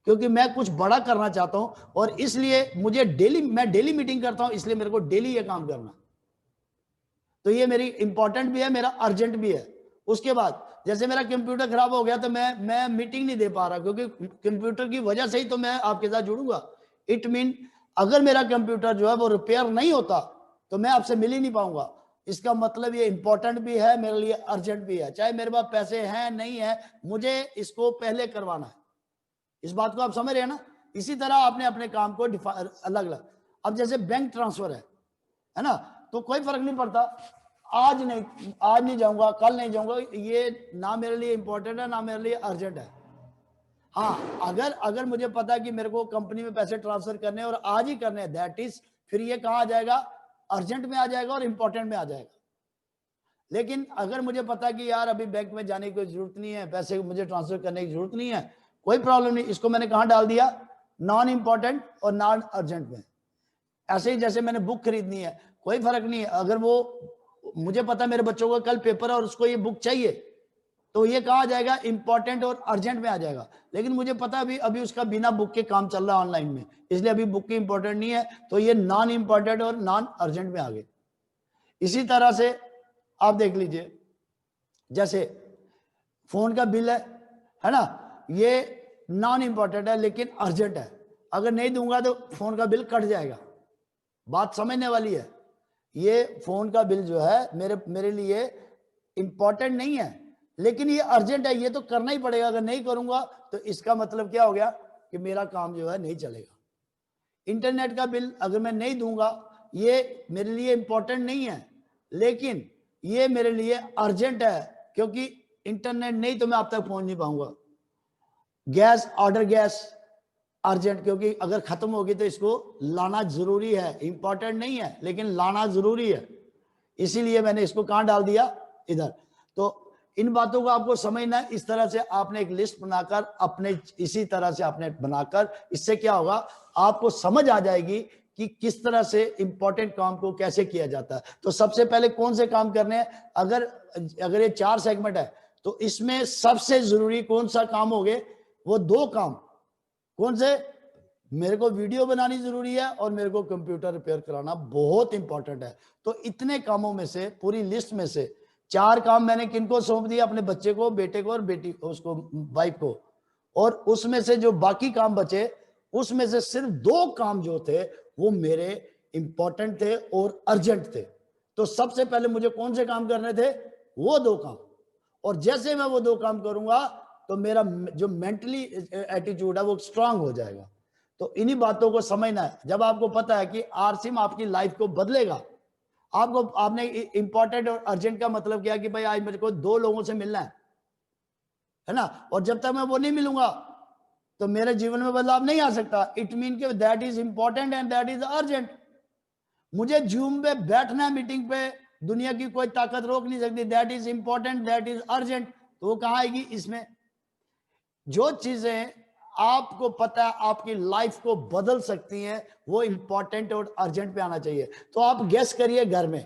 क्योंकि मैं कुछ बड़ा करना चाहता हूं, और इसलिए मुझे मैं डेली मीटिंग करता हूं, इसलिए मेरे को डेली ये काम करना। तो ये मेरी इंपॉर्टेंट भी है, मेरा अर्जेंट भी है। उसके बाद जैसे मेरा कंप्यूटर खराब हो गया, तो मैं मीटिंग नहीं दे पा रहा, क्योंकि कंप्यूटर की वजह से ही तो मैं आपके साथ जुड़ूंगा। इट मीन अगर मेरा कंप्यूटर जो है वो रिपेयर नहीं होता तो मैं आपसे मिल ही नहीं पाऊंगा। इसका मतलब ये इंपॉर्टेंट भी है मेरे लिए, अर्जेंट भी है, चाहे मेरे पास पैसे हैं नहीं है, मुझे इसको पहले करवाना है। इस बात को आप समझ रहे हैं ना? इसी तरह आपने अपने काम को अलग अलग, अब जैसे बैंक ट्रांसफर है ना, तो कोई फर्क नहीं पड़ता, आज नहीं जाऊंगा, कल नहीं जाऊंगा, ये ना मेरे लिए इंपॉर्टेंट है ना मेरे लिए अर्जेंट है। हाँ, अगर मुझे पता है कि मेरे को कंपनी में पैसे ट्रांसफर करने और आज ही करने हैं, दैट इज, फिर ये कहाँ आ जाएगा, अर्जेंट में आ जाएगा और इंपॉर्टेंट में आ जाएगा। लेकिन अगर मुझे पता है कि यार अभी बैंक में जाने की कोई जरूरत नहीं है, पैसे मुझे ट्रांसफर करने की जरूरत नहीं है, कोई प्रॉब्लम नहीं, इसको मैंने कहाँ डाल दिया, नॉन इंपॉर्टेंट और नॉन अर्जेंट में। ऐसे ही जैसे मैंने बुक खरीदनी है, कोई फर्क नहीं है, अगर वो मुझे पता है मेरे बच्चों का कल पेपर है और उसको ये बुक चाहिए, तो ये कहा जाएगा इंपॉर्टेंट और अर्जेंट में आ जाएगा। लेकिन मुझे पता है अभी उसका बिना बुक के काम चल रहा है ऑनलाइन में, इसलिए अभी बुक की इंपॉर्टेंट नहीं है, तो ये नॉन इंपॉर्टेंट और नॉन अर्जेंट में आ गए। इसी तरह से आप देख लीजिए, जैसे फोन का बिल है ना, ये नॉन इंपॉर्टेंट है लेकिन अर्जेंट है, अगर नहीं दूंगा तो फोन का बिल कट जाएगा। बात समझने वाली है। ये फोन का बिल जो है मेरे लिए इंपॉर्टेंट नहीं है, लेकिन ये अर्जेंट है, ये तो करना ही पड़ेगा। अगर नहीं करूंगा तो इसका मतलब क्या हो गया कि मेरा काम जो है नहीं चलेगा। इंटरनेट का बिल अगर मैं नहीं दूंगा, ये मेरे लिए इंपॉर्टेंट नहीं है, लेकिन ये मेरे लिए अर्जेंट है, क्योंकि इंटरनेट नहीं तो मैं आप तक पहुंच नहीं पाऊंगा। गैस, ऑर्डर गैस अर्जेंट, क्योंकि अगर खत्म होगी तो इसको लाना जरूरी है, इंपॉर्टेंट नहीं है लेकिन लाना जरूरी है, इसीलिए मैंने इसको कहां डाल दिया, इधर। तो इन बातों को आपको समझना है। इस तरह से आपने एक लिस्ट बनाकर अपने इसी तरह से आपने बनाकर, इससे क्या होगा, आपको समझ आ जाएगी कि किस तरह से इंपॉर्टेंट काम को कैसे किया जाता है। तो सबसे पहले कौन से काम करने हैं, अगर ये 4 सेगमेंट है तो इसमें सबसे जरूरी कौन सा काम हो गए, वो 2 काम। कौन से, मेरे को वीडियो बनानी जरूरी है और मेरे को कंप्यूटर रिपेयर कराना बहुत इंपॉर्टेंट है। तो इतने कामों में से, पूरी लिस्ट में से 4 काम मैंने किनको सौंप दिया, अपने बच्चे को, बेटे को और बेटी को, उसको, वाइफ को। और उसमें से जो बाकी काम बचे, उसमें से सिर्फ 2 काम जो थे वो मेरे इंपॉर्टेंट थे और अर्जेंट थे। तो सबसे पहले मुझे कौन से काम करने थे, वो 2 काम। और जैसे मैं वो 2 काम करूंगा तो मेरा जो मेंटली एटीट्यूड है वो स्ट्रांग हो जाएगा। तो इन्हीं बातों को समझना है। जब आपको पता है कि आरसीएम आपकी लाइफ को बदलेगा, आपने इंपॉर्टेंट और अर्जेंट का मतलब क्या कि भाई आज मेरे को 2 लोगों से मिलना है ना, और जब तक मैं वो नहीं मिलूंगा तो मेरे जीवन में बदलाव नहीं आ सकता। इट मीन के that is important and that is urgent. मुझे जूम पे बैठना है मीटिंग पे, दुनिया की कोई ताकत रोक नहीं सकती। That is important, that is urgent. तो वो कहां आएगी, इसमें। जो चीजें आपको पता है आपकी लाइफ को बदल सकती हैं, वो इंपॉर्टेंट और अर्जेंट पे आना चाहिए। तो आप गेस करिए घर में,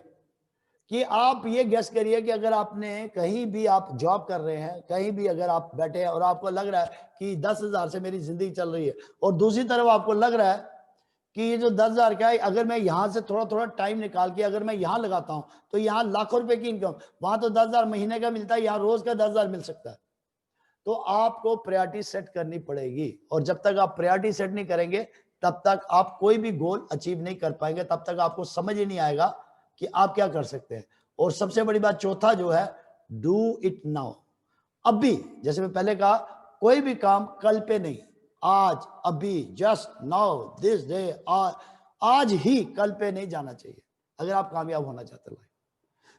कि आप ये गेस करिए कि अगर आपने कहीं भी, आप जॉब कर रहे हैं, कहीं भी अगर आप बैठे हैं और आपको लग रहा है कि 10,000 से मेरी जिंदगी चल रही है, और दूसरी तरफ आपको लग रहा है कि ये जो 10,000 का है, अगर मैं यहां से थोड़ा थोड़ा टाइम निकाल के अगर मैं यहां लगाता हूं तो यहां लाखों रुपए की इनकम, वहां तो 10,000 महीने का मिलता है, यहां रोज का 10,000 मिल सकता है। तो आपको प्रायोरिटी सेट करनी पड़ेगी, और जब तक आप प्रायोरिटी सेट नहीं करेंगे तब तक आप कोई भी गोल अचीव नहीं कर पाएंगे, तब तक आपको समझ ही नहीं आएगा कि आप क्या कर सकते हैं। और सबसे बड़ी बात, चौथा जो है, डू इट नाउ। अभी, जैसे मैं पहले कहा, कोई भी काम कल पे नहीं, आज, अभी, जस्ट नाउ, दिस डे, आज ही, कल पे नहीं जाना चाहिए अगर आप कामयाब होना चाहते हैं।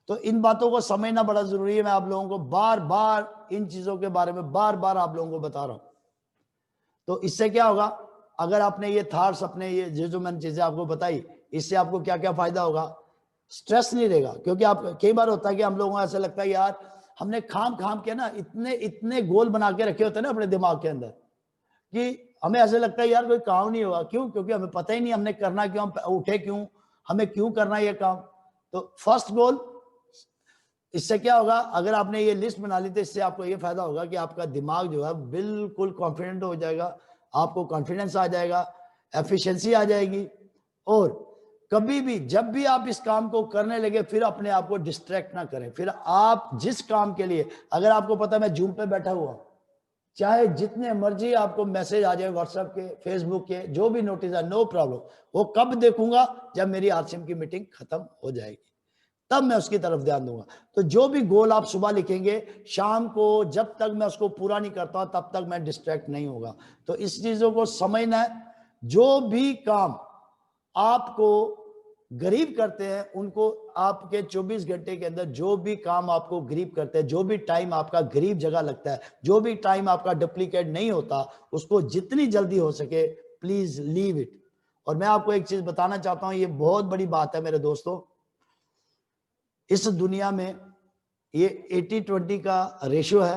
तो इन बातों को समझना बड़ा जरूरी है। मैं आप लोगों को बार बार इन चीजों के बारे में बार बार आप लोगों को बता रहा हूं। तो इससे क्या होगा, अगर आपने ये थाट्स, अपने ये जो मैंने चीजें आपको बताई, इससे आपको क्या क्या फायदा होगा, स्ट्रेस नहीं रहेगा। क्योंकि आप, कई बार होता है कि हम लोगों को ऐसा लगता है यार हमने खाम खाम के ना इतने इतने गोल बना के रखे होते हैं ना अपने दिमाग के अंदर, कि हमें ऐसा लगता है यार कोई काम नहीं होगा। क्यों? क्योंकि हमें पता ही नहीं हमने करना क्यों, हम उठे क्यों, हमें क्यों करना ये काम। तो फर्स्ट गोल, इससे क्या होगा, अगर आपने ये लिस्ट बना ली तो इससे आपको ये फायदा होगा कि आपका दिमाग जो है बिल्कुल कॉन्फिडेंट हो जाएगा, आपको कॉन्फिडेंस आ जाएगा, एफिशिएंसी आ जाएगी। और कभी भी जब भी आप इस काम को करने लगे, फिर अपने आप को डिस्ट्रैक्ट ना करें। फिर आप जिस काम के लिए, अगर आपको पता है मैं जूम पे बैठा हुआ, चाहे जितने मर्जी आपको मैसेज आ जाए, व्हाट्सएप के, फेसबुक के, जो भी नोटिस है, नो प्रॉब्लम। वो कब देखूंगा, जब मेरी आरसीएम की मीटिंग खत्म हो जाएगी, तब मैं उसकी तरफ ध्यान दूंगा। तो जो भी गोल आप सुबह लिखेंगे, शाम को जब तक मैं उसको पूरा नहीं करता तब तक मैं डिस्ट्रैक्ट नहीं होगा। तो इस चीजों को समझना है। जो भी काम आपको गरीब करते हैं, उनको आपके 24 घंटे के अंदर जो भी काम आपको गरीब करते हैं, जो भी टाइम आपका गरीब जगह लगता है, जो भी टाइम आपका डुप्लीकेट नहीं होता, उसको जितनी जल्दी हो सके प्लीज लीव इट। और मैं आपको एक चीज बताना चाहता हूं, ये बहुत बड़ी बात है मेरे दोस्तों। इस दुनिया में ये 80-20 का रेशियो है,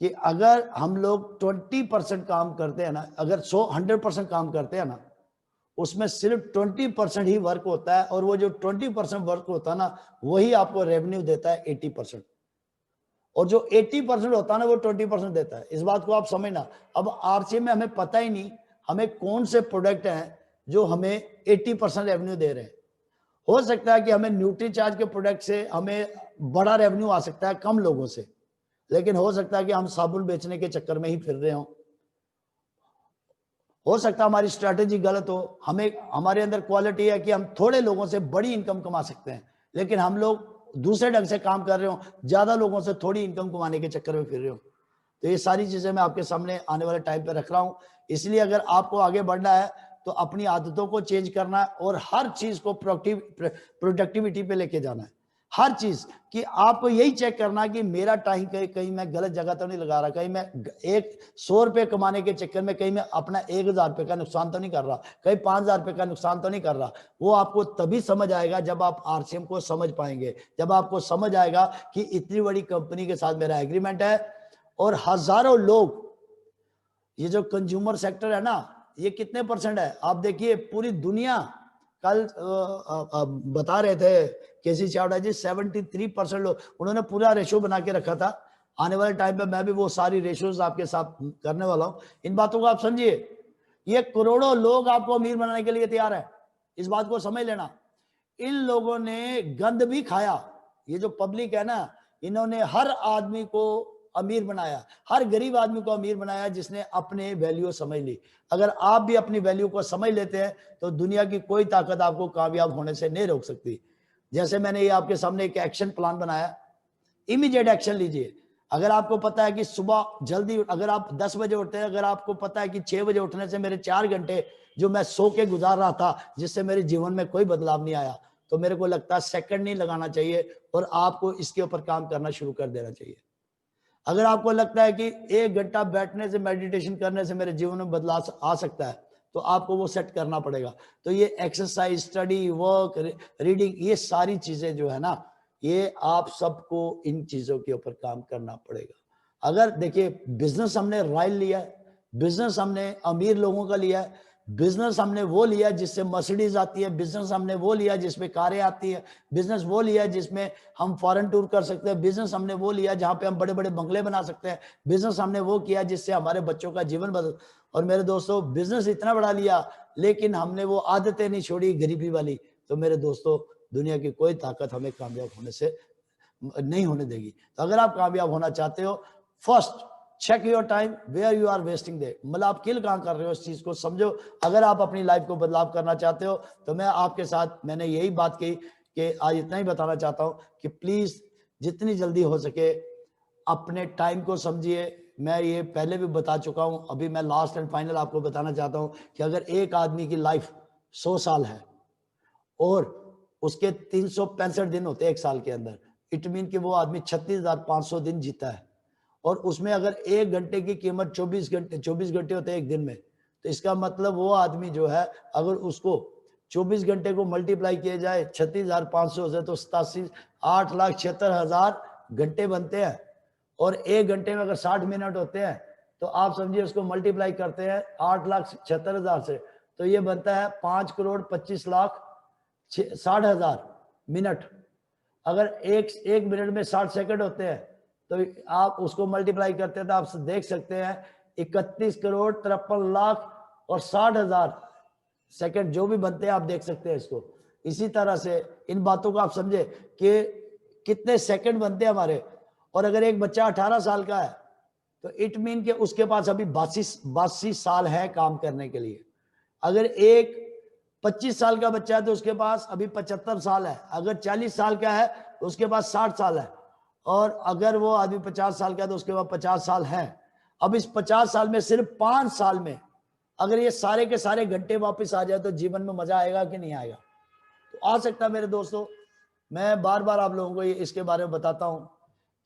कि अगर हम लोग 20% काम करते हैं ना, अगर 100% काम करते हैं ना, उसमें सिर्फ 20% ही वर्क होता है, और वो जो 20% वर्क होता है ना, वही आपको रेवेन्यू देता है 80%। और जो 80% होता है ना, वो 20% देता है। इस बात को आप समझना। अब आरसीएम में हमें पता ही नहीं हमें कौन से प्रोडक्ट हैं जो हमें 80% रेवेन्यू दे रहे हैं। हो सकता है कि हमें न्यूट्री चार्ज के प्रोडक्ट से हमें बड़ा रेवेन्यू आ सकता है कम लोगों से, लेकिन हो सकता है कि हम साबुन बेचने के चक्कर में ही फिर रहे हो सकता है हमारी स्ट्रैटेजी गलत हो, हमें हमारे अंदर क्वालिटी है कि हम थोड़े लोगों से बड़ी इनकम कमा सकते हैं, लेकिन हम लोग दूसरे ढंग से काम कर रहे हो, ज्यादा लोगों से थोड़ी इनकम कमाने के चक्कर में फिर रहे हो। तो ये सारी चीजें मैं आपके सामने आने वाले टाइम पे रख रहा हूं। इसलिए अगर आपको आगे बढ़ना है तो अपनी आदतों को चेंज करना है और हर चीज को प्रोडक्टिविटी पे लेके जाना है। हर चीज कि आपको यही चेक करना कि मेरा टाइम कहीं मैं गलत जगह तो नहीं लगा रहा, कहीं मैं एक 100 रुपए कमाने के चक्कर में कहीं मैं अपना 1000 रुपए का नुकसान तो नहीं कर रहा, कहीं 5000 रुपए का नुकसान तो नहीं कर रहा। वो आपको तभी समझ आएगा जब आप आरसीएम को समझ पाएंगे, जब आपको समझ आएगा कि इतनी बड़ी कंपनी के साथ मेरा एग्रीमेंट है और हजारों लोग, ये जो कंज्यूमर सेक्टर है ना, ये कितने परसेंट है आप देखिए, पूरी दुनिया कल बता रहे थे केसी चावड़ा जी 73% लोग, उन्होंने पूरा रेशो बना के रखा था। आने वाले टाइम पे मैं भी वो सारी रेशोज आपके साथ करने वाला हूं। इन बातों को आप समझिए, ये करोड़ों लोग आपको अमीर बनाने के लिए तैयार है, इस बात को समझ लेना। इन लोगों ने गंद भी खाया, ये जो पब्लिक है ना, इन्होंने हर आदमी को अमीर बनाया, हर गरीब आदमी को अमीर बनाया जिसने अपने वैल्यू समझ ली। अगर आप भी अपनी वैल्यू को समझ लेते हैं तो दुनिया की कोई ताकत आपको कामयाब होने से नहीं रोक सकती। जैसे मैंने ये आपके सामने एक एक्शन प्लान बनाया, इमीडिएट एक्शन लीजिए। अगर आपको पता है कि सुबह जल्दी, अगर आप 10 बजे उठते हैं, अगर आपको पता है कि 6 बजे उठने से मेरे 4 घंटे जो मैं सो के गुजार रहा था जिससे मेरे जीवन में कोई बदलाव नहीं आया, तो मेरे को लगता है सेकंड नहीं लगाना चाहिए और आपको इसके ऊपर काम करना शुरू कर देना चाहिए। अगर आपको लगता है कि 1 घंटा बैठने से, मेडिटेशन करने से मेरे जीवन में बदलाव आ सकता है, तो आपको वो सेट करना पड़ेगा। तो ये एक्सरसाइज, स्टडी, वर्क, रीडिंग, ये सारी चीजें जो है ना, ये आप सबको इन चीजों के ऊपर काम करना पड़ेगा। अगर देखिए, बिजनेस हमने रॉयल लिया है, बिजनेस हमने अमीर लोगों का लिया है, बिजनेस हमने वो लिया जिससे मर्सिडीज आती है, बिजनेस हमने वो लिया जिसमें कारें आती है, बिजनेस वो लिया जिसमें हम फॉरेन टूर कर सकते हैं, बिजनेस हमने वो लिया जहां पे हम बड़े बड़े बंगले बना सकते हैं, बिजनेस हमने वो किया जिससे हमारे बच्चों का जीवन बदल। और मेरे दोस्तों, बिजनेस इतना बड़ा लिया लेकिन हमने वो आदतें नहीं छोड़ी गरीबी वाली, तो मेरे दोस्तों दुनिया की कोई ताकत हमें कामयाब होने से नहीं होने देगी। तो अगर आप कामयाब होना चाहते हो, first check your time where you are wasting they, मतलब आप किल कहां कर रहे हो, इस चीज को समझो। अगर आप अपनी लाइफ को बदलाव करना चाहते हो तो मैं आपके साथ, मैंने यही बात की कि आज इतना ही बताना चाहता हूं कि प्लीज जितनी जल्दी हो सके अपने टाइम को समझिए। मैं ये पहले भी बता चुका हूं, अभी मैं लास्ट एंड फाइनल आपको बताना चाहता हूं कि अगर एक आदमी की लाइफ 100 साल है और उसके 365 दिन होते हैं एक साल के अंदर, इट मीन कि वो आदमी 36,500 दिन जीता है, और उसमें अगर 1 घंटे की कीमत 24 घंटे होते हैं एक दिन में, तो इसका मतलब वो आदमी जो है, अगर उसको 24 घंटे को मल्टीप्लाई किया जाए 36,500 से, तो 8,76,000 घंटे बनते हैं। और 1 घंटे में अगर 60 मिनट होते हैं तो आप समझिए उसको मल्टीप्लाई करते हैं 8,76,000 से, तो ये बनता है 5,25,60,000 मिनट। अगर एक मिनट में 60 सेकंड होते हैं तो आप उसको मल्टीप्लाई करते हैं तो आप देख सकते हैं 31,53,60,000 सेकंड जो भी बनते हैं, आप देख सकते हैं इसको। इसी तरह से इन बातों को आप समझे कि कितने सेकंड बनते हैं हमारे। और अगर एक बच्चा 18 साल का है तो इट मीन कि उसके पास अभी 82 साल है काम करने के लिए। अगर एक 25 साल का बच्चा है तो उसके पास अभी 75 साल है। अगर 40 साल का है तो उसके पास 60 साल है। और अगर वो आदमी 50 साल का है तो उसके पास 50 साल है। अब इस 50 साल में सिर्फ 5 साल में अगर ये सारे के सारे घंटे वापस आ जाए तो जीवन में मजा आएगा कि नहीं आएगा? तो आ सकता है मेरे दोस्तों। मैं बार बार आप लोगों को इसके बारे में बताता हूं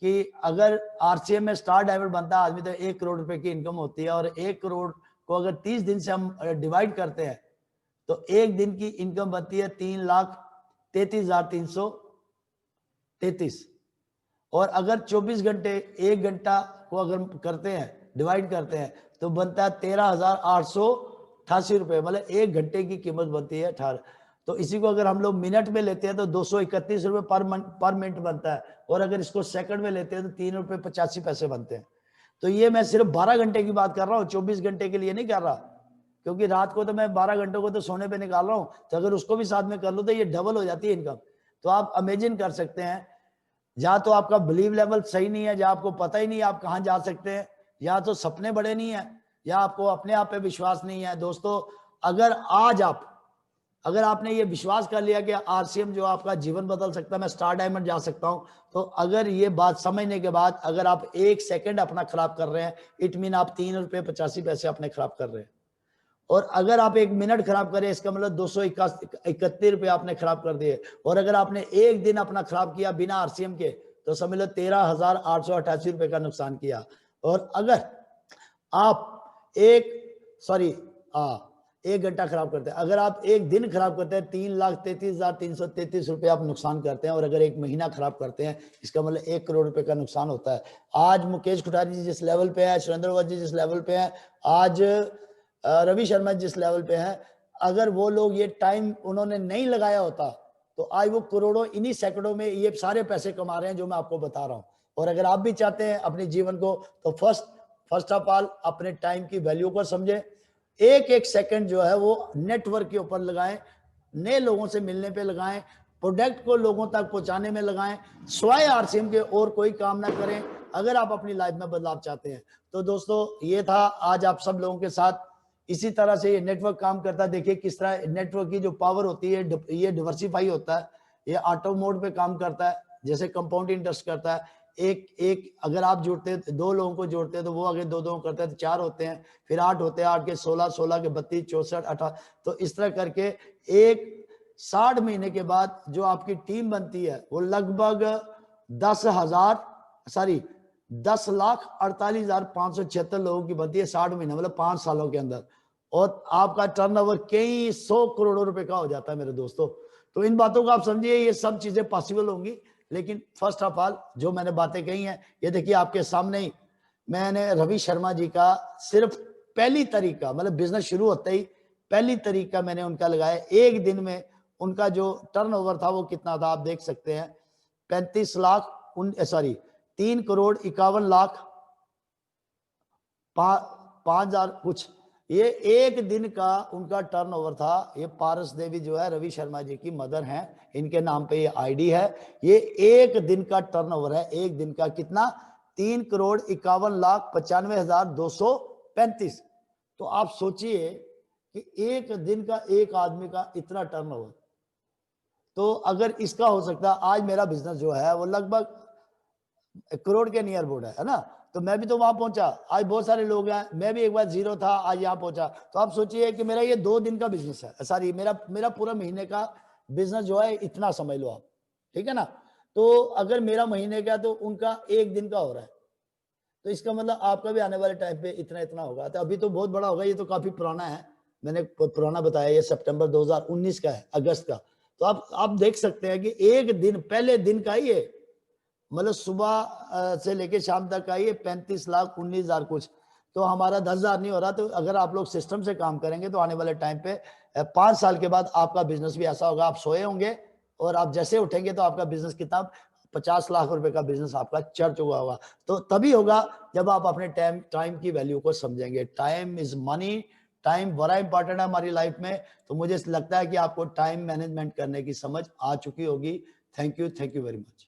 कि अगर आरसीएम में स्टार डायमंड बनता है आदमी तो 1 करोड़ रुपए की इनकम होती है, और 1 करोड़ को अगर 30 दिन से हम डिवाइड करते हैं तो एक दिन की इनकम बनती है 3,33,333। और अगर 24 घंटे 1 घंटा को अगर करते हैं, डिवाइड करते हैं, तो बनता है 13,888 रुपए, मतलब 1 घंटे की कीमत बनती है 18। तो इसी को अगर हम लोग मिनट में लेते हैं तो 231 रुपए पर मिनट बनता है, और अगर इसको सेकंड में लेते हैं तो 3 रुपए 85 पैसे बनते हैं। तो ये मैं सिर्फ 12 घंटे की बात कर रहा हूँ, 24 घंटे के लिए नहीं कर रहा, क्योंकि रात को तो मैं 12 घंटों को तो सोने पे निकाल रहा हूँ। तो अगर उसको भी साथ में कर लो तो ये डबल हो जाती है इनकम। तो आप इमेजिन कर सकते हैं या तो आपका बिलीव लेवल सही नहीं है, या आपको पता ही नहीं आप कहाँ जा सकते हैं, या तो सपने बड़े नहीं है, या आपको अपने आप पे विश्वास नहीं है। दोस्तों, अगर आपने ये विश्वास कर लिया कि आरसीएम जो आपका जीवन बदल सकता है, मैं स्टार डायमंड जा सकता हूं, तो अगर ये बात समझने के बाद अगर आप 1 सेकंड अपना खराब कर रहे हैं, इट मीन आप 3 रुपए 85 पैसे अपने खराब कर रहे हैं। और अगर आप 1 मिनट खराब करें, इसका मतलब 231 रुपए आपने खराब कर दिए। और अगर आपने एक दिन अपना खराब किया बिना आरसीएम के, तो समझ लो 13,888 रुपए का नुकसान किया। और अगर आप एक घंटा खराब करते हैं, अगर आप एक दिन खराब करते हैं, 3,33,333 रुपए आप नुकसान करते हैं। और अगर एक महीना खराब करते हैं, इसका मतलब 1 करोड़ रुपए का नुकसान होता है। आज मुकेश कोठारी जी जिस लेवल पे है, सुरेंद्र वर्मा जी जिस लेवल पे है, आज रवि शर्मा जिस लेवल पे है, अगर वो लोग ये टाइम उन्होंने नहीं लगाया होता, तो आज वो करोड़ों, इन्हीं सेकंडों में ये सारे पैसे कमा रहे हैं जो मैं आपको बता रहा हूं। और अगर आप भी चाहते हैं अपने जीवन को, तो फर्स्ट ऑफ ऑल अपने टाइम की वैल्यू को समझे। एक एक सेकंड जो है वो नेटवर्क के ऊपर लगाएं, नए लोगों से मिलने पे लगाएं, प्रोडक्ट को लोगों तक पहुंचाने में लगाएं, स्वाय आरसीएम के और कोई काम ना करें अगर आप अपनी लाइफ में बदलाव चाहते हैं। तो दोस्तों, ये था आज आप सब लोगों के साथ। इसी तरह से ये नेटवर्क काम करता है। देखिए किस तरह नेटवर्क की जो पावर होती है, ये डिवर्सिफाई होता है, ये ऑटो मोड पे काम करता है, जैसे कंपाउंड इंटरेस्ट करता है। एक अगर आप जोड़ते हैं, 2 लोगों को जोड़ते हैं, तो वो अगर 2 करते हैं तो 4 होते हैं, फिर 8 होते हैं, 8 के 16, 16 के 32, 64, 18। तो इस तरह करके एक 60 महीने के बाद जो आपकी टीम बनती है, वो लगभग 10,48,576 लोगों की बनती है 60 महीने, मतलब 5 सालों के अंदर। और आपका टर्नओवर कई 100 करोड़ रुपए का हो जाता है मेरे दोस्तों। तो इन बातों को आप समझिए, ये सब चीजें पॉसिबल होंगी। लेकिन फर्स्ट ऑफ ऑल जो मैंने बातें कही हैं, ये देखिए आपके सामने ही मैंने रवि शर्मा जी का सिर्फ पहली तरीका, मतलब बिजनेस शुरू होते ही पहली तरीका मैंने उनका लगाया। एक दिन में उनका जो टर्नओवर था वो कितना था, आप देख सकते हैं, 3,51,51,05,000 कुछ, ये एक दिन का उनका टर्नओवर था। ये पारस देवी जो है रवि शर्मा जी की मदर हैं, इनके नाम पे ये आईडी है। ये एक दिन का टर्नओवर है, एक दिन का कितना, 3,51,95,235। तो आप सोचिए कि एक दिन का एक आदमी का इतना टर्नओवर। तो अगर इसका हो सकता है, आज मेरा बिजनेस जो है वो लगभग 1 करोड़ के नियर बोर्ड है ना। तो मैं भी तो वहां पहुंचा, आज बहुत सारे लोग हैं, मैं भी एक बार 0 था, आज यहाँ पहुंचा। तो आप सोचिए कि मेरा ये 2 दिन का बिजनेस है, सॉरी मेरा पूरा महीने का बिजनेस जो है, इतना समझ लो आप, ठीक है ना। तो अगर मेरा महीने का, तो उनका एक दिन का हो रहा है, तो इसका मतलब आपका भी आने वाले टाइम पे इतना इतना होगा। तो अभी तो बहुत बड़ा होगा, ये तो काफी पुराना है, मैंने पुराना बताया, ये सितंबर 2019 का है, अगस्त का। तो आप देख सकते हैं कि एक दिन, पहले दिन का ही है, मतलब सुबह से लेके शाम तक का ये 35,19,000 कुछ। तो हमारा 10,000 नहीं हो रहा। तो अगर आप लोग सिस्टम से काम करेंगे, तो आने वाले टाइम पे 5 साल के बाद आपका बिजनेस भी ऐसा होगा, आप सोए होंगे और आप जैसे उठेंगे तो आपका बिजनेस कितना, 50 लाख रुपए का बिजनेस आपका चढ़ चुका होगा। तो तभी होगा जब आप अपने टाइम की वैल्यू को समझेंगे। टाइम इज मनी, टाइम बड़ा इंपॉर्टेंट है हमारी लाइफ में। तो मुझे लगता है कि आपको टाइम मैनेजमेंट करने की समझ आ चुकी होगी। Thank you very much.